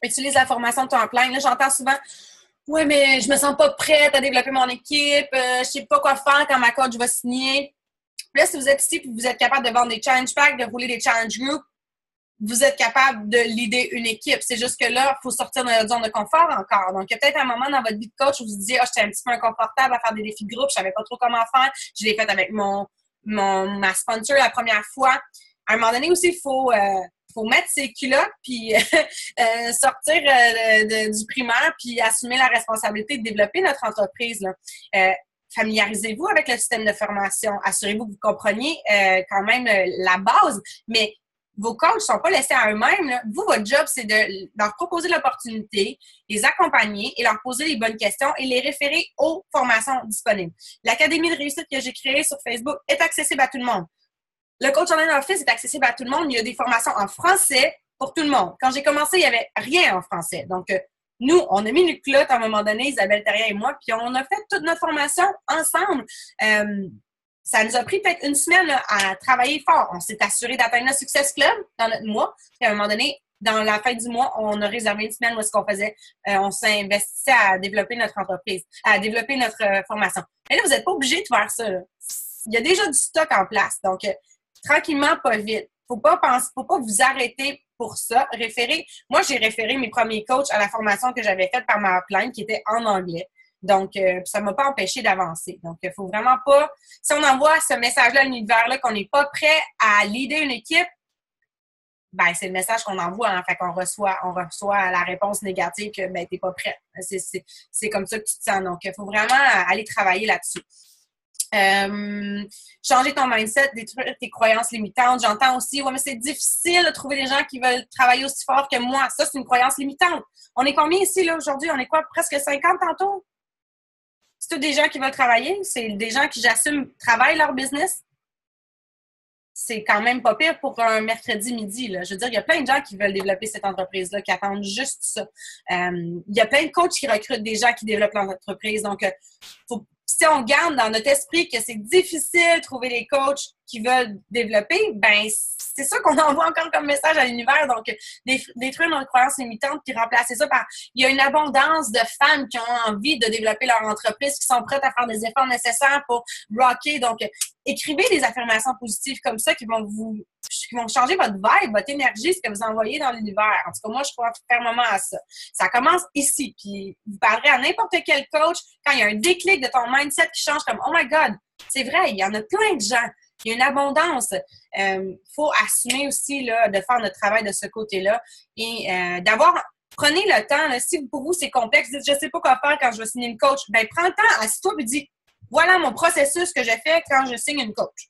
Utilise la formation de temps plein. Là, j'entends souvent « Oui, mais je me sens pas prête à développer mon équipe. Je sais pas quoi faire quand ma coach va signer. » Là, si vous êtes ici et vous êtes capable de vendre des challenge packs, de rouler des challenge groups, vous êtes capable de leader une équipe. C'est juste que là, il faut sortir de notre zone de confort encore. Donc, il y a peut-être un moment dans votre vie de coach où vous vous disiez « Ah, j'étais un petit peu inconfortable à faire des défis de groupe. Je savais pas trop comment faire. Je l'ai fait avec ma sponsor la première fois. » À un moment donné aussi, il faut mettre ses culottes puis sortir du primaire puis assumer la responsabilité de développer notre entreprise, là. Familiarisez-vous avec le système de formation. Assurez-vous que vous compreniez quand même la base, mais vos coachs ne sont pas laissés à eux-mêmes, là. Vous, votre job, c'est de leur proposer l'opportunité, les accompagner et leur poser les bonnes questions et les référer aux formations disponibles. L'Académie de réussite que j'ai créée sur Facebook est accessible à tout le monde. Le coach online office est accessible à tout le monde. Il y a des formations en français pour tout le monde. Quand j'ai commencé, il n'y avait rien en français. Donc, nous, on a mis une culotte à un moment donné, Isabelle Terrien et moi, puis on a fait toute notre formation ensemble. Ça nous a pris peut-être une semaine là, à travailler fort. On s'est assuré d'atteindre le Success Club dans notre mois. Puis à un moment donné, dans la fin du mois, on a réservé une semaine où est-ce qu'on faisait, on s'investissait à développer notre entreprise, à développer notre formation. Mais là, vous n'êtes pas obligé de faire ça, là. Il y a déjà du stock en place. Donc, tranquillement, pas vite. Faut pas vous arrêter pour ça. Moi, j'ai référé mes premiers coachs à la formation que j'avais faite par ma plainte qui était en anglais. Donc, ça m'a pas empêché d'avancer. Donc, il faut vraiment pas... Si on envoie ce message-là à l'univers-là qu'on n'est pas prêt à leader une équipe, ben c'est le message qu'on envoie. Hein. Fait qu'on reçoit la réponse négative que ben t'es pas prêt. C'est comme ça que tu te sens. Donc, il faut vraiment aller travailler là-dessus. Changer ton mindset, détruire tes croyances limitantes. J'entends aussi, ouais, mais c'est difficile de trouver des gens qui veulent travailler aussi fort que moi. Ça, c'est une croyance limitante. On est combien ici, là, aujourd'hui? On est quoi? Presque 50 tantôt? C'est tous des gens qui veulent travailler? C'est des gens qui, j'assume, travaillent leur business? C'est quand même pas pire pour un mercredi midi, là. Je veux dire, il y a plein de gens qui veulent développer cette entreprise-là, qui attendent juste ça. Il y a plein de coachs qui recrutent des gens qui développent l'entreprise. Donc, si on garde dans notre esprit que c'est difficile de trouver des coachs qui veulent développer, ben c'est ça qu'on envoie encore comme message à l'univers. Donc, détruire nos croyances limitantes puis remplacer ça par... Il y a une abondance de femmes qui ont envie de développer leur entreprise, qui sont prêtes à faire des efforts nécessaires pour rocker. Donc, écrivez des affirmations positives comme ça qui vont changer votre vibe, votre énergie, ce que vous envoyez dans l'univers. En tout cas, moi, je crois fermement à ça. Ça commence ici. Puis, vous parlerez à n'importe quel coach quand il y a un déclic de ton mindset qui change comme « Oh my God! » C'est vrai, il y en a plein de gens. Il y a une abondance. Faut assumer aussi là, de faire notre travail de ce côté-là et prenez le temps. Là, si pour vous, c'est complexe, dites « Je ne sais pas quoi faire quand je vais signer une coach. » Ben, prends le temps, assis-toi et dis « Voilà mon processus que je fais quand je signe une coach. »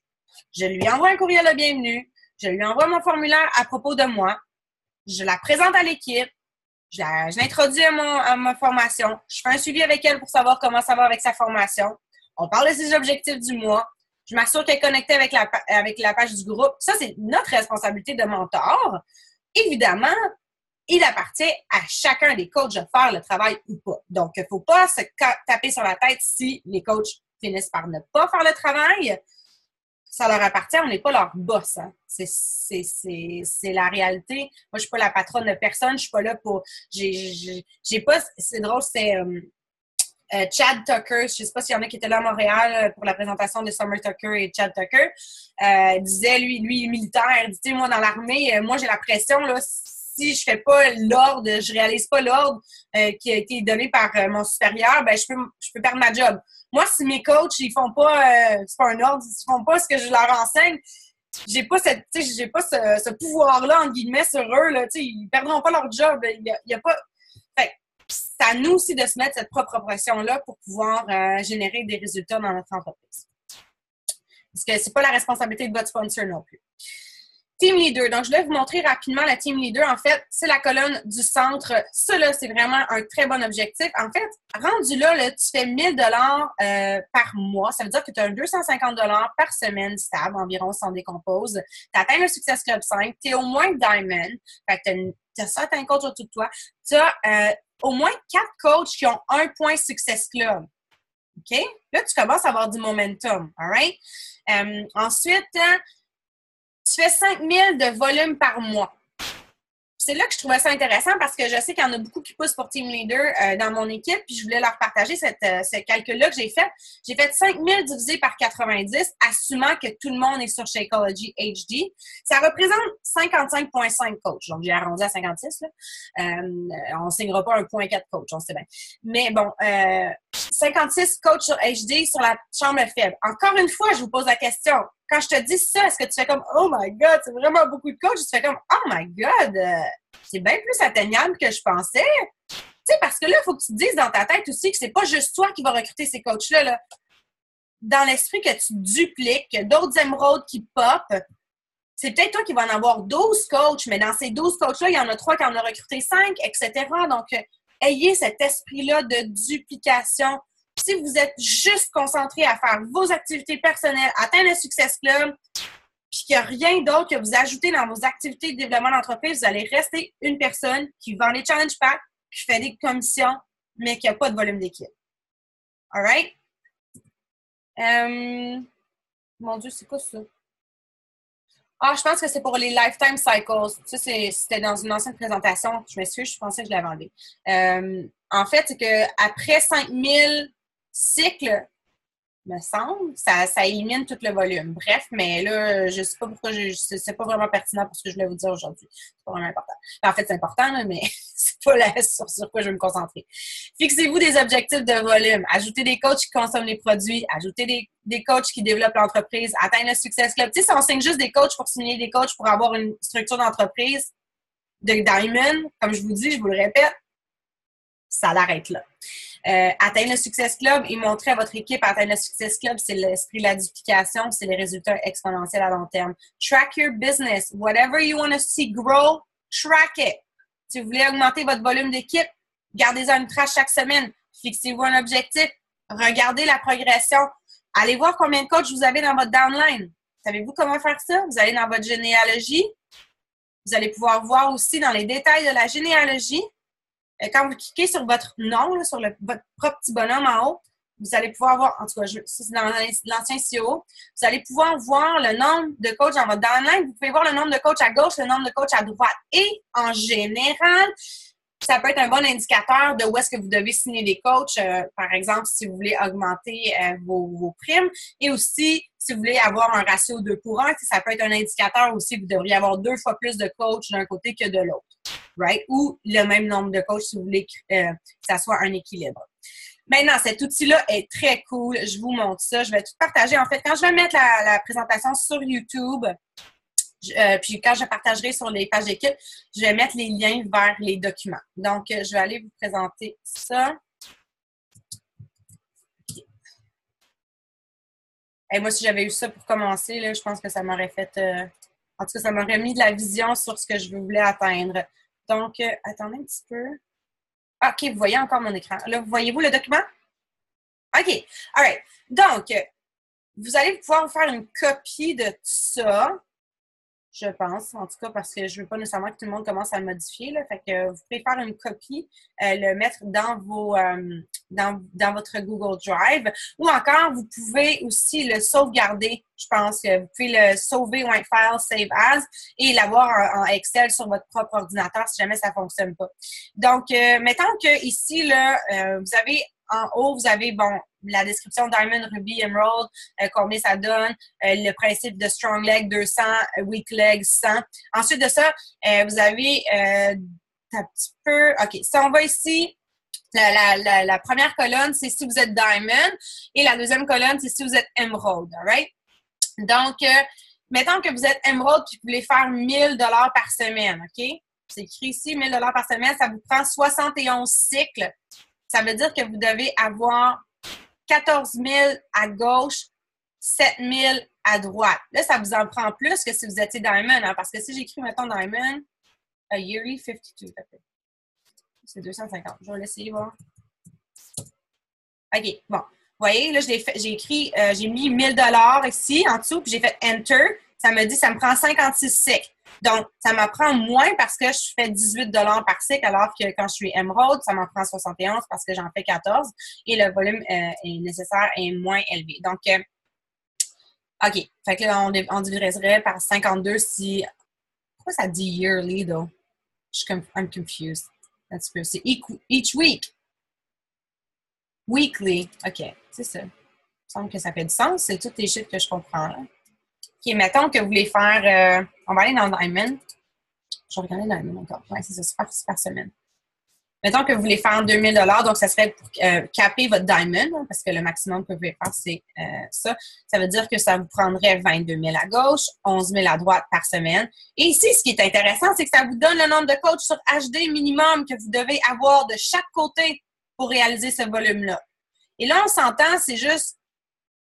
Je lui envoie un courriel de bienvenue. Je lui envoie mon formulaire à propos de moi. Je la présente à l'équipe. Je l'introduis à ma formation. Je fais un suivi avec elle pour savoir comment ça va avec sa formation. On parle de ses objectifs du mois. Je m'assure qu'elle est connectée avec la page du groupe. Ça, c'est notre responsabilité de mentor. Évidemment, il appartient à chacun des coachs de faire le travail ou pas. Donc, il ne faut pas se taper sur la tête si les coachs finissent par ne pas faire le travail. Ça leur appartient, on n'est pas leur boss. Hein. C'est la réalité. Moi, je ne suis pas la patronne de personne. Je ne suis pas là pour... J'ai pas... C'est drôle, c'est... Chad Tucker, je ne sais pas s'il y en a qui étaient là à Montréal pour la présentation de Summer Tucker et Chad Tucker, disait, lui militaire, il dit, moi, dans l'armée, moi, j'ai la pression, là, si je fais pas l'ordre, je réalise pas l'ordre qui a été donné par mon supérieur, ben, je peux perdre ma job. Moi, si mes coachs, ils font pas, c'est pas un ordre, ils font pas ce que je leur enseigne, j'ai pas ce pouvoir-là, entre guillemets, sur eux, là, ils perdront pas leur job, il y a pas... Fait, c'est à nous aussi de se mettre cette propre pression-là pour pouvoir générer des résultats dans notre entreprise. Parce que c'est pas la responsabilité de votre sponsor non plus. Team Leader. Donc, je vais vous montrer rapidement la Team Leader. En fait, c'est la colonne du centre. Ça, là, c'est vraiment un très bon objectif. En fait, rendu là, tu fais 1 000 $ par mois. Ça veut dire que tu as 250 $ par semaine stable, environ, si on décompose. Tu atteins le Success Club 5. Tu es au moins Diamond. Fait que tu as certains coachs autour de toi. Tu as au moins 4 coachs qui ont 1 point Success Club. OK? Là, tu commences à avoir du momentum. All right? Ensuite, tu fais 5 000 de volume par mois. C'est là que je trouvais ça intéressant parce que je sais qu'il y en a beaucoup qui poussent pour Team Leader dans mon équipe, puis je voulais leur partager ce calcul-là que j'ai fait. J'ai fait 5 000 divisé par 90, assumant que tout le monde est sur Shakeology HD. Ça représente 55,5 coachs. Donc, j'ai arrondi à 56. Là. On ne signera pas 1,4 coach, on sait bien. Mais bon, 56 coachs sur HD sur la chambre faible. Encore une fois, je vous pose la question. Quand je te dis ça, est-ce que tu fais comme « Oh my God, c'est vraiment beaucoup de coachs » ou tu fais comme « Oh my God, c'est bien plus atteignable que je pensais. » Tu sais, parce que là, il faut que tu te dises dans ta tête aussi que c'est pas juste toi qui vas recruter ces coachs-là. Là. Dans l'esprit que tu dupliques, que d'autres émeraudes qui pop, c'est peut-être toi qui vas en avoir 12 coachs, mais dans ces 12 coachs-là, il y en a 3 qui en ont recruté 5, etc. Donc, ayez cet esprit-là de duplication. Si vous êtes juste concentré à faire vos activités personnelles, atteindre le Success Club, puis qu'il n'y a rien d'autre que vous ajoutez dans vos activités de développement d'entreprise, vous allez rester une personne qui vend des challenge packs, qui fait des commissions, mais qui n'a pas de volume d'équipe. All right? Mon Dieu, c'est quoi ça? Ah, je pense que c'est pour les Lifetime Cycles. Ça, c'était dans une ancienne présentation. Je m'excuse, je pensais que je l'avais enlevé. En fait, c'est qu'après 5000 cycles, me semble, ça élimine tout le volume. Bref, mais là, je ne sais pas pourquoi, c'est pas vraiment pertinent pour ce que je voulais vous dire aujourd'hui. C'est pas vraiment important. En fait, c'est important, là, mais c'est pas sur quoi je vais me concentrer. Fixez-vous des objectifs de volume. Ajoutez des coachs qui consomment les produits. Ajoutez des coachs qui développent l'entreprise. Atteindre le Success Club. Tu sais, si on signe juste des coachs pour signer des coachs pour avoir une structure d'entreprise de Diamond, comme je vous dis, je vous le répète, ça l'arrête là. Atteindre le Success Club et montrer à votre équipe atteindre le Success Club, c'est l'esprit de la duplication, c'est les résultats exponentiels à long terme. Track your business. Whatever you want to see grow, track it. Si vous voulez augmenter votre volume d'équipe, gardez-en une trace chaque semaine. Fixez-vous un objectif. Regardez la progression. Allez voir combien de coachs vous avez dans votre downline. Savez-vous comment faire ça? Vous allez dans votre généalogie. Vous allez pouvoir voir aussi dans les détails de la généalogie. Quand vous cliquez sur votre nom, là, sur votre propre petit bonhomme en haut, vous allez pouvoir voir, en tout cas, ça c'est dans l'ancien CEO, vous allez pouvoir voir le nombre de coachs dans votre downline. Vous pouvez voir le nombre de coachs à gauche, le nombre de coachs à droite. Et en général, ça peut être un bon indicateur de où est-ce que vous devez signer des coachs, par exemple, si vous voulez augmenter vos primes. Et aussi, si vous voulez avoir un ratio 2:1, ça peut être un indicateur aussi, vous devriez avoir 2 fois plus de coachs d'un côté que de l'autre. Right? Ou le même nombre de coachs si vous voulez que ça soit un équilibre. Maintenant, cet outil-là est très cool. Je vous montre ça. Je vais tout partager. En fait, quand je vais mettre la présentation sur YouTube, puis quand je partagerai sur les pages d'équipe, je vais mettre les liens vers les documents. Donc, je vais aller vous présenter ça. Et moi, si j'avais eu ça pour commencer, là, je pense que ça m'aurait fait... en tout cas, ça m'aurait mis de la vision sur ce que je voulais atteindre. Donc, attendez un petit peu. OK, vous voyez encore mon écran. Là, voyez-vous le document? OK. All right. Donc, vous allez pouvoir vous faire une copie de tout ça. Je pense, en tout cas, parce que je ne veux pas nécessairement que tout le monde commence à le modifier. Là. Fait que vous pouvez faire une copie, le mettre dans dans votre Google Drive. Ou encore, vous pouvez aussi le sauvegarder. Je pense que vous pouvez le sauver ou un file, save as, et l'avoir en Excel sur votre propre ordinateur si jamais ça ne fonctionne pas. Donc, mettons que ici, là, vous avez en haut, vous avez, bon, la description Diamond, Ruby, Emerald, combien ça donne, le principe de Strong Leg 200, Weak Leg 100. Ensuite de ça, vous avez un petit peu... OK, si on va ici, la première colonne, c'est si vous êtes Diamond, et la deuxième colonne, c'est si vous êtes Emerald, all right? Donc, mettons que vous êtes Emerald et que vous voulez faire 1 000 $ par semaine, OK? C'est écrit ici, 1 000 $ par semaine, ça vous prend 71 cycles. Ça veut dire que vous devez avoir 14 000 à gauche, 7 000 à droite. Là, ça vous en prend plus que si vous étiez Diamond, hein, parce que si j'écris, mettons, Diamond, a yearly 52, c'est 250. Je vais l'essayer, voir. OK, bon. Vous voyez, là, j'ai écrit, j'ai mis 1 000 $ ici, en dessous, puis j'ai fait Enter. Ça me dit, ça me prend 56 cycles. Donc, ça m'en prend moins parce que je fais 18 $ par cycle, alors que quand je suis Emerald, ça m'en prend 71 parce que j'en fais 14 et le volume nécessaire est moins élevé. Donc, OK. Fait que là, on diviserait par 52 si... Pourquoi ça dit yearly, though? I'm confused. C'est each week. Weekly. OK, c'est ça. Il me semble que ça fait du sens. C'est tous les chiffres que je comprends, là. OK, mettons que vous voulez faire... on va aller dans Diamond. Je vais regarder Diamond encore. Oui, c'est ça, c'est par semaine. Mettons que vous voulez faire 2 000 $, donc ça serait pour capper votre Diamond, hein, parce que le maximum que vous pouvez faire, c'est ça. Ça veut dire que ça vous prendrait 22 000 à gauche, 11 000 à droite par semaine. Et ici, ce qui est intéressant, c'est que ça vous donne le nombre de coachs sur HD minimum que vous devez avoir de chaque côté pour réaliser ce volume-là. Et là, on s'entend, c'est juste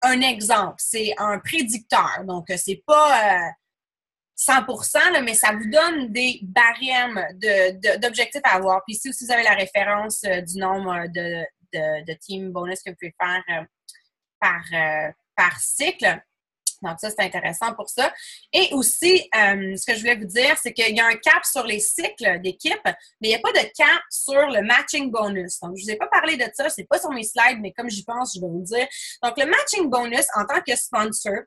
un exemple, c'est un prédicteur. Donc, c'est pas 100%, là, mais ça vous donne des barèmes d'objectifs à avoir. Puis ici aussi, vous avez la référence du nombre de team bonus que vous pouvez faire par cycle. Donc, ça, c'est intéressant pour ça. Et aussi, ce que je voulais vous dire, c'est qu'il y a un cap sur les cycles d'équipe, mais il n'y a pas de cap sur le matching bonus. Donc, je ne vous ai pas parlé de ça, c'est pas sur mes slides, mais comme j'y pense, je vais vous le dire. Donc, le matching bonus, en tant que sponsor,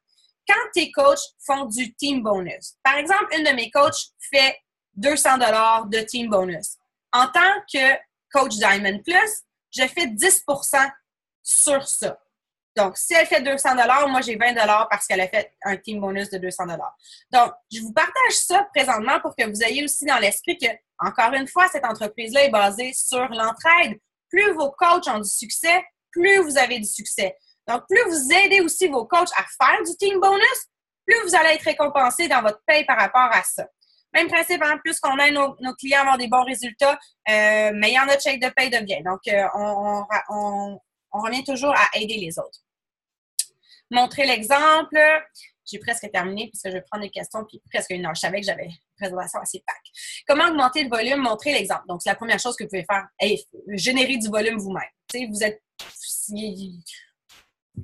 quand tes coachs font du team bonus, par exemple, une de mes coachs fait 200 $ de team bonus. En tant que coach Diamond Plus, je fais 10 % sur ça. Donc, si elle fait 200 $, moi, j'ai 20 $ parce qu'elle a fait un team bonus de 200 $. Donc, je vous partage ça présentement pour que vous ayez aussi dans l'esprit que, encore une fois, cette entreprise-là est basée sur l'entraide. Plus vos coachs ont du succès, plus vous avez du succès. Donc, plus vous aidez aussi vos coachs à faire du team bonus, plus vous allez être récompensé dans votre paye par rapport à ça. Même principe, hein, plus qu'on aide nos clients à avoir des bons résultats, meilleur notre chèque de paye devient. Donc, on revient toujours à aider les autres. Montrer l'exemple. J'ai presque terminé puisque je vais prendre des questions puis presque une heure. Je savais que j'avais une présentation assez pack. Comment augmenter le volume? Montrer l'exemple. Donc, c'est la première chose que vous pouvez faire. Générer du volume vous-même. Tu sais, vous êtes... Il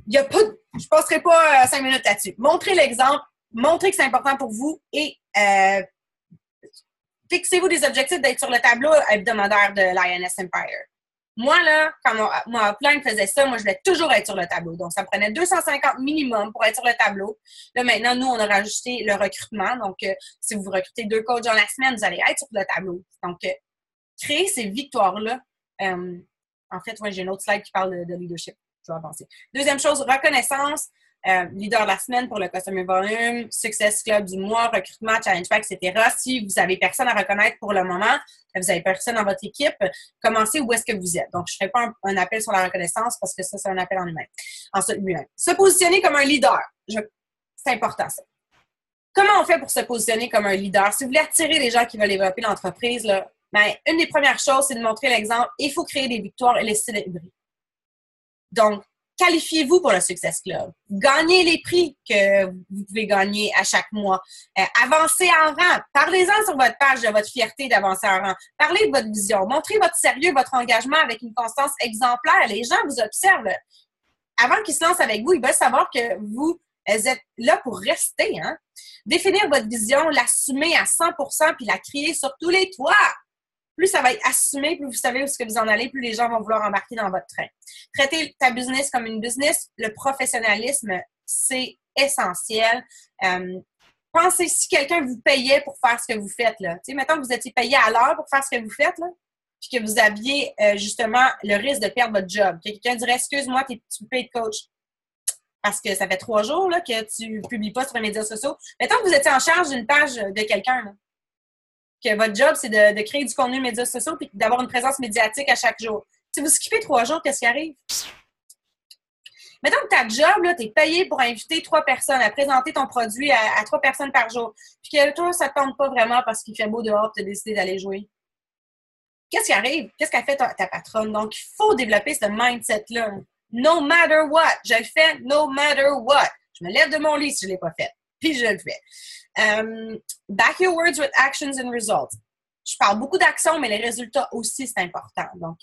y a pas... Je ne passerai pas 5 minutes là-dessus. Montrez l'exemple. Montrez que c'est important pour vous et fixez-vous des objectifs d'être sur le tableau hebdomadaire de l'INS Empire. Moi, là, quand mon upline faisait ça, moi, je voulais toujours être sur le tableau. Donc, ça me prenait 250 minimum pour être sur le tableau. Là, maintenant, nous, on a rajouté le recrutement. Donc, si vous recrutez 2 coachs dans la semaine, vous allez être sur le tableau. Donc, créer ces victoires-là. En fait, ouais, j'ai une autre slide qui parle de leadership. Je vais avancer. Deuxième chose, reconnaissance. Leader de la semaine pour le Customer Volume, Success Club du mois, recrutement, Challenge Pack, etc. Si vous n'avez personne à reconnaître pour le moment, vous n'avez personne dans votre équipe, commencez où est-ce que vous êtes. Donc, je ne ferai pas un appel sur la reconnaissance parce que ça, c'est un appel en humain. Ensuite, lui-même. Se positionner comme un leader. C'est important, ça. Comment on fait pour se positionner comme un leader? Si vous voulez attirer les gens qui veulent développer l'entreprise, là, ben, une des premières choses, c'est de montrer l'exemple. Il faut créer des victoires et les célébrer. Donc, qualifiez-vous pour le Success Club. Gagnez les prix que vous pouvez gagner à chaque mois. Avancez en rang. Parlez-en sur votre page de votre fierté d'avancer en rang. Parlez de votre vision. Montrez votre sérieux, votre engagement avec une constance exemplaire. Les gens vous observent. Avant qu'ils se lancent avec vous, ils veulent savoir que vous êtes là pour rester. Hein? Définir votre vision, l'assumer à 100% puis la crier sur tous les toits. Plus ça va être assumé, plus vous savez où est-ce que vous en allez, plus les gens vont vouloir embarquer dans votre train. Traitez ta business comme une business. Le professionnalisme, c'est essentiel. Pensez si quelqu'un vous payait pour faire ce que vous faites. Là. Tu sais, mettons que vous étiez payé à l'heure pour faire ce que vous faites, là, puis que vous aviez justement le risque de perdre votre job. Que quelqu'un dirait, excuse-moi, tu payes de coach. Parce que ça fait 3 jours là, que tu ne publies pas sur les médias sociaux. Mettons que vous étiez en charge d'une page de quelqu'un, là. Que votre job, c'est de créer du contenu de médias sociaux et d'avoir une présence médiatique à chaque jour. Si vous skippez 3 jours, qu'est-ce qui arrive? Mettons que ta job, tu es payé pour inviter 3 personnes à présenter ton produit à 3 personnes par jour. Puis que toi, ça ne te tente pas vraiment parce qu'il fait beau dehors et tu as décidé d'aller jouer. Qu'est-ce qui arrive? Qu'est-ce qu'a fait ta patronne? Donc, il faut développer ce mindset-là. No matter what. Je le fais no matter what. Je me lève de mon lit si je ne l'ai pas fait. Puis je le fais. Back your words with actions and results. Je parle beaucoup d'actions, mais les résultats aussi, c'est important. Donc,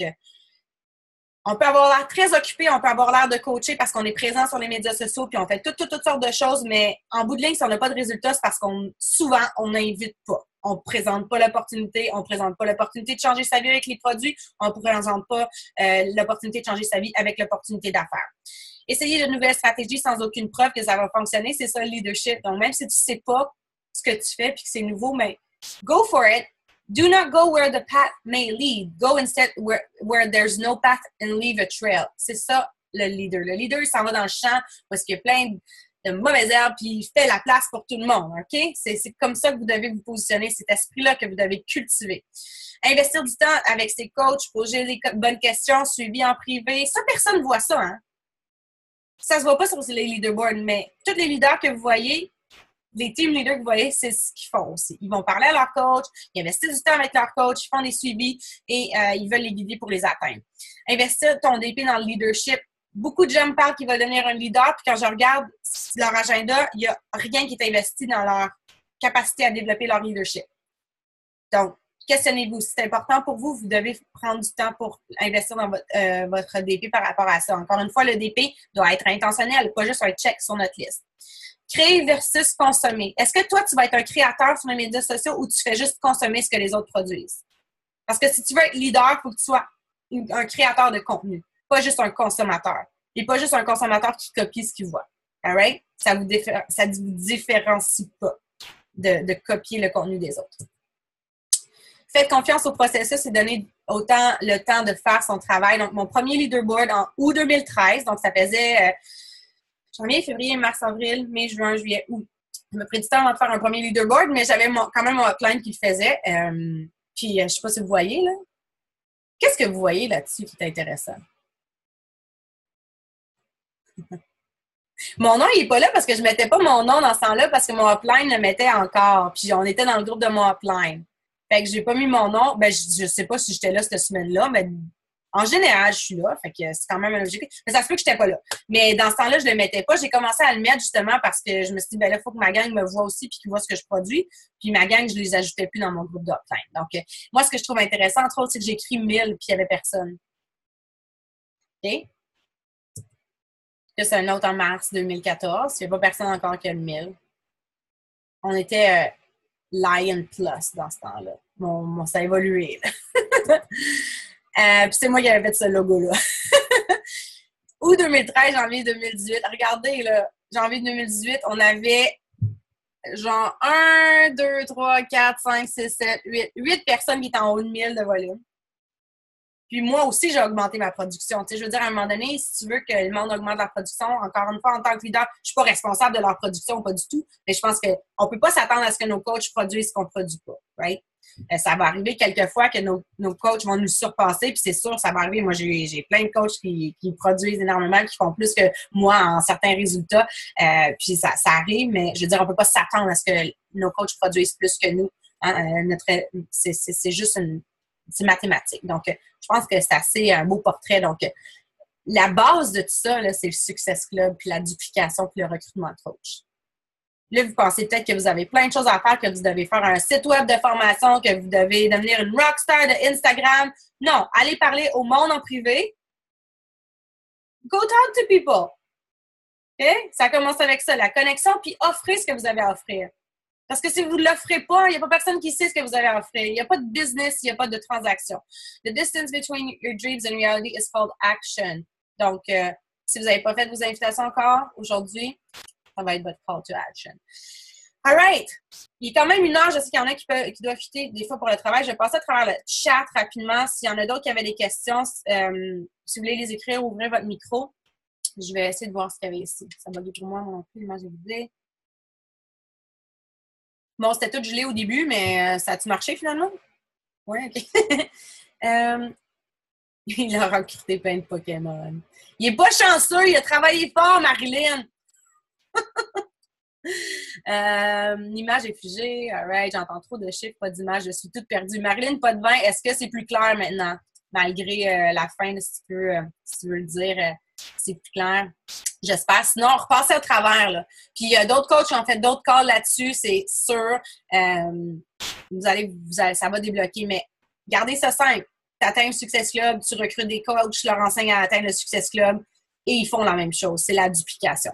on peut avoir l'air très occupé, on peut avoir l'air de coacher parce qu'on est présent sur les médias sociaux puis on fait toutes sortes de choses, mais en bout de ligne, si on n'a pas de résultats, c'est parce qu'on souvent, on n'invite pas. On ne présente pas l'opportunité, on ne présente pas l'opportunité de changer sa vie avec les produits, on ne présente pas l'opportunité de changer sa vie avec l'opportunité d'affaires. Essayer de nouvelles stratégies sans aucune preuve que ça va fonctionner, c'est ça le leadership. Donc, même si tu ne sais pas ce que tu fais puis que c'est nouveau, mais go for it. Do not go where the path may lead. Go instead where there's no path and leave a trail. C'est ça, le leader. Le leader, il s'en va dans le champ parce qu'il y a plein de mauvaises herbes puis il fait la place pour tout le monde. OK? C'est comme ça que vous devez vous positionner, cet esprit-là que vous devez cultiver. Investir du temps avec ses coachs, poser les bonnes questions, suivi en privé. Ça, personne ne voit ça, hein? Ça se voit pas sur les leaderboards, mais tous les leaders que vous voyez, les team leaders que vous voyez, c'est ce qu'ils font aussi. Ils vont parler à leur coach, ils investissent du temps avec leur coach, ils font des suivis et ils veulent les guider pour les atteindre. Investir ton DP dans le leadership. Beaucoup de gens me parlent qu'ils veulent devenir un leader, puis quand je regarde leur agenda, il n'y a rien qui est investi dans leur capacité à développer leur leadership. Donc, questionnez-vous. Si c'est important pour vous, vous devez prendre du temps pour investir dans votre DP par rapport à ça. Encore une fois, le DP doit être intentionnel, pas juste un check sur notre liste. Créer versus consommer. Est-ce que toi, tu vas être un créateur sur les médias sociaux ou tu fais juste consommer ce que les autres produisent? Parce que si tu veux être leader, il faut que tu sois un créateur de contenu, pas juste un consommateur. Et pas juste un consommateur qui copie ce qu'il voit. All right? Ça vous différencie pas de copier le contenu des autres. Faites confiance au processus et donnez autant le temps de faire son travail. Donc, mon premier leaderboard en août 2013, donc ça faisait janvier, février, mars, avril, mai, juin, juillet, août. Je me pris du temps avant de faire un premier leaderboard, mais j'avais quand même mon hotline qui le faisait. Puis, je ne sais pas si vous voyez, là. Qu'est-ce que vous voyez là-dessus qui est intéressant? Mon nom, il est pas là parce que je mettais pas mon nom dans ce temps-là parce que mon upline le mettait encore. Puis on était dans le groupe de mon upline. Fait que j'ai pas mis mon nom. Ben, je sais pas si j'étais là cette semaine-là, mais en général, je suis là. Fait que c'est quand même logique. Mais ça se peut que j'étais pas là. Mais dans ce temps-là, je le mettais pas. J'ai commencé à le mettre justement parce que je me suis dit, ben là, il faut que ma gang me voit aussi puis qu'ils voient ce que je produis. Puis ma gang, je les ajoutais plus dans mon groupe d'upline. Donc, moi, ce que je trouve intéressant, entre autres, c'est que j'ai écrit 1000 puis il y avait personne. OK? Que c'est un autre en mars 2014. Il n'y a pas personne encore qui a le 1000. On était Lion Plus dans ce temps-là. Bon, ça a évolué. Puis c'est moi qui avais fait ce logo-là. Août 2013, janvier 2018. Regardez, là, janvier 2018, on avait genre 1, 2, 3, 4, 5, 6, 7, 8. 8 personnes qui étaient en haut de 1000 de volume. Puis moi aussi, j'ai augmenté ma production. Tu sais, je veux dire, à un moment donné, si tu veux que le monde augmente la production, encore une fois, en tant que leader, je suis pas responsable de leur production, pas du tout. Mais je pense qu'on peut pas s'attendre à ce que nos coachs produisent ce qu'on produit pas, right? Ça va arriver quelquefois que nos coachs vont nous surpasser, puis c'est sûr, ça va arriver. Moi, j'ai plein de coachs qui produisent énormément, qui font plus que moi en certains résultats. Puis ça arrive, mais je veux dire, on peut pas s'attendre à ce que nos coachs produisent plus que nous. Hein? C'est juste c'est mathématique. Donc, je pense que c'est assez un beau portrait. Donc, la base de tout ça, là, c'est le Success Club, puis la duplication, puis le recrutement de coach. Là, vous pensez peut-être que vous avez plein de choses à faire, que vous devez faire un site web de formation, que vous devez devenir une rockstar de Instagram. Non, allez parler au monde en privé. Go talk to people. OK? Ça commence avec ça, la connexion, puis offrez ce que vous avez à offrir. Parce que si vous ne l'offrez pas, il n'y a pas personne qui sait ce que vous avez à offrir. Il n'y a pas de business, il n'y a pas de transaction. The distance between your dreams and reality is called action. Donc, si vous n'avez pas fait vos invitations encore aujourd'hui, ça va être votre call to action. All right. Il est quand même 1 heure. Je sais qu'il y en a qui doivent quitter des fois pour le travail. Je vais passer à travers le chat rapidement. S'il y en a d'autres qui avaient des questions, si vous voulez les écrire, ouvrez votre micro. Je vais essayer de voir ce qu'il y avait ici. Ça va pour moi non plus, l'image est vidée. Bon, c'était tout gelé au début, mais ça a-tu marché finalement? Oui, OK. Il a recruté plein de Pokémon. Il est pas chanceux, il a travaillé fort, Marilyn. L'image est figée. All right, j'entends trop de chiffres, pas d'image, je suis toute perdue. Marilyn, pas de vin, est-ce que c'est plus clair maintenant? Malgré la fin, si tu veux le dire, c'est plus clair. J'espère. Sinon, on repasse à travers. Là. Puis, il y a d'autres coachs qui ont fait d'autres calls là-dessus, c'est sûr. Ça va débloquer. Mais gardez ça simple. Tu atteins le Success Club, tu recrutes des coachs, tu leur enseignes à atteindre le Success Club et ils font la même chose. C'est la duplication.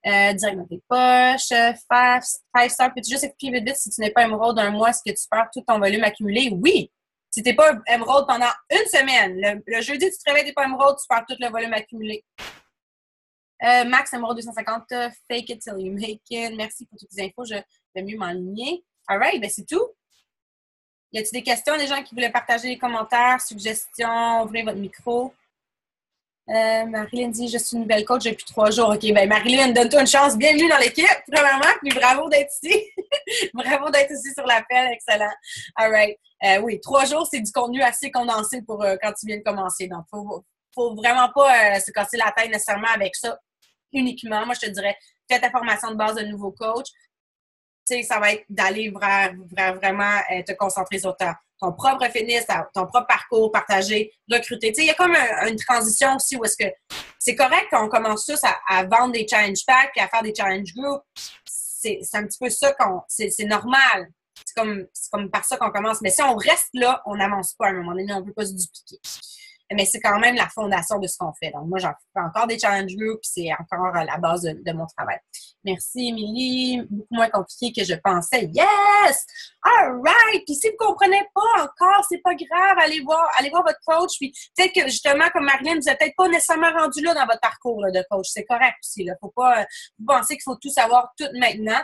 Direct dans tes poches. 5 stars. Peux-tu juste expliquer vite si tu n'es pas émeraude d'un mois, est-ce que tu perds tout ton volume accumulé? Oui! Si tu n'es pas émeraude pendant une semaine, le jeudi, tu te réveilles, tu n'es pas émeraude, tu perds tout le volume accumulé. Max, émeraude 250, fake it till you make it. Merci pour toutes les infos, je vais mieux m'enligner. All right, ben c'est tout. Y a-t-il des questions, des gens qui voulaient partager les commentaires, suggestions, ouvrez votre micro? Marilyn dit, je suis une nouvelle coach depuis 3 jours. OK, ben Marilyn, donne-toi une chance. Bienvenue dans l'équipe, premièrement, puis bravo d'être ici. Bravo d'être ici sur l'appel, excellent. All right. Oui, 3 jours, c'est du contenu assez condensé pour quand tu viens de commencer. Donc, faut vraiment pas se casser la tête nécessairement avec ça uniquement. Moi, je te dirais, fais ta formation de base de nouveau coach. Tu sais, ça va être d'aller vraiment te concentrer sur ton propre fitness, ton propre parcours, partager, recruter. Tu sais, il y a comme une transition aussi où est-ce que c'est correct qu'on commence tous à vendre des challenge packs et à faire des challenge groups. C'est un petit peu ça c'est normal. C'est comme par ça qu'on commence. Mais si on reste là, on n'avance pas à un moment donné, on ne peut pas se dupliquer. Mais c'est quand même la fondation de ce qu'on fait. Donc, moi, j'en fais encore des challenge groups, puis c'est encore la base de mon travail. Merci, Émilie. Beaucoup moins compliqué que je pensais. Yes! All right! Puis si vous ne comprenez pas encore, c'est pas grave. Allez voir votre coach. Puis peut-être que, justement, comme Marilyn, vous n'êtes peut-être pas nécessairement rendu là dans votre parcours là, de coach. C'est correct aussi. Il ne faut pas penser qu'il faut tout savoir tout maintenant.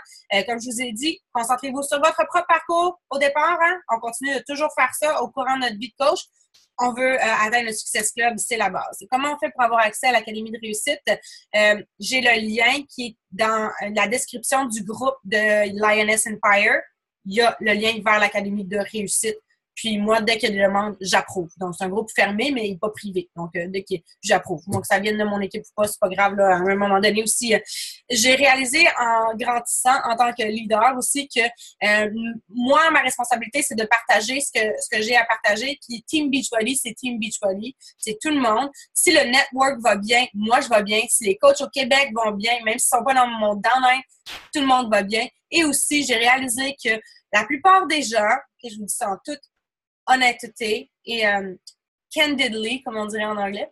Comme je vous ai dit, concentrez-vous sur votre propre parcours au départ. Hein? On continue de toujours faire ça au courant de notre vie de coach. On veut atteindre le Success Club, c'est la base. Comment on fait pour avoir accès à l'Académie de réussite? J'ai le lien qui est dans la description du groupe de Lioness Empire. Il y a le lien vers l'Académie de réussite. Puis moi, dès qu'il y a des demandes, j'approuve. Donc, c'est un groupe fermé, mais pas privé. Donc, dès que j'approuve. Donc, ça vienne de mon équipe ou pas, c'est pas grave. Là. À un moment donné aussi, j'ai réalisé en grandissant en tant que leader aussi que moi, ma responsabilité, c'est de partager ce que j'ai à partager. Puis Team Beachbody, c'est Team Beachbody. C'est tout le monde. Si le network va bien, moi, je vais bien. Si les coachs au Québec vont bien, même s'ils ne sont pas dans mon domaine, tout le monde va bien. Et aussi, j'ai réalisé que la plupart des gens, et je vous dis ça en toute honnêteté et candidly, comme on dirait en anglais,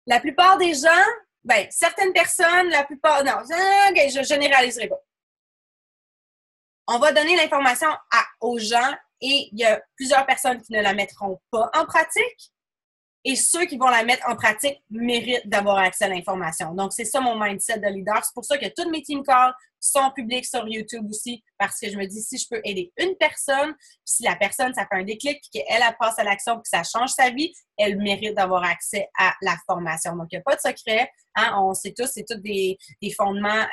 la plupart des gens, ben, certaines personnes, la plupart, non, okay, je généraliserai pas. On va donner l'information aux gens et il y a plusieurs personnes qui ne la mettront pas en pratique. Et ceux qui vont la mettre en pratique méritent d'avoir accès à l'information. Donc, c'est ça mon mindset de leader. C'est pour ça que tous mes team calls sont publics sur YouTube aussi, parce que je me dis, si je peux aider une personne, puis si la personne, ça fait un déclic, puis qu'elle passe à l'action, puis que ça change sa vie, elle mérite d'avoir accès à la formation. Donc, il n'y a pas de secret. Hein? On sait tous, c'est tous des fondements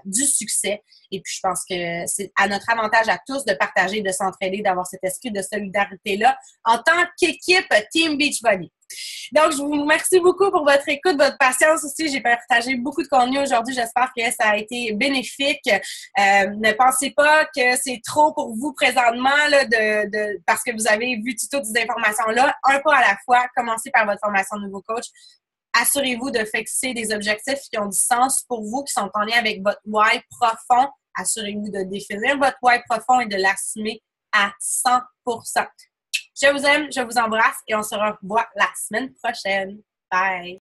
du succès. Et puis, je pense que c'est à notre avantage à tous de partager, de s'entraider, d'avoir cet esprit de solidarité-là en tant qu'équipe Team Beachbody. Donc, je vous remercie beaucoup pour votre écoute, votre patience aussi. J'ai partagé beaucoup de contenu aujourd'hui. J'espère que ça a été bénéfique. Ne pensez pas que c'est trop pour vous présentement là, parce que vous avez vu toutes ces informations-là. Un pas à la fois. Commencez par votre formation de nouveau coach. Assurez-vous de fixer des objectifs qui ont du sens pour vous, qui sont en lien avec votre why profond. Assurez-vous de définir votre why profond et de l'assumer à 100%. Je vous aime, je vous embrasse et on se revoit la semaine prochaine. Bye!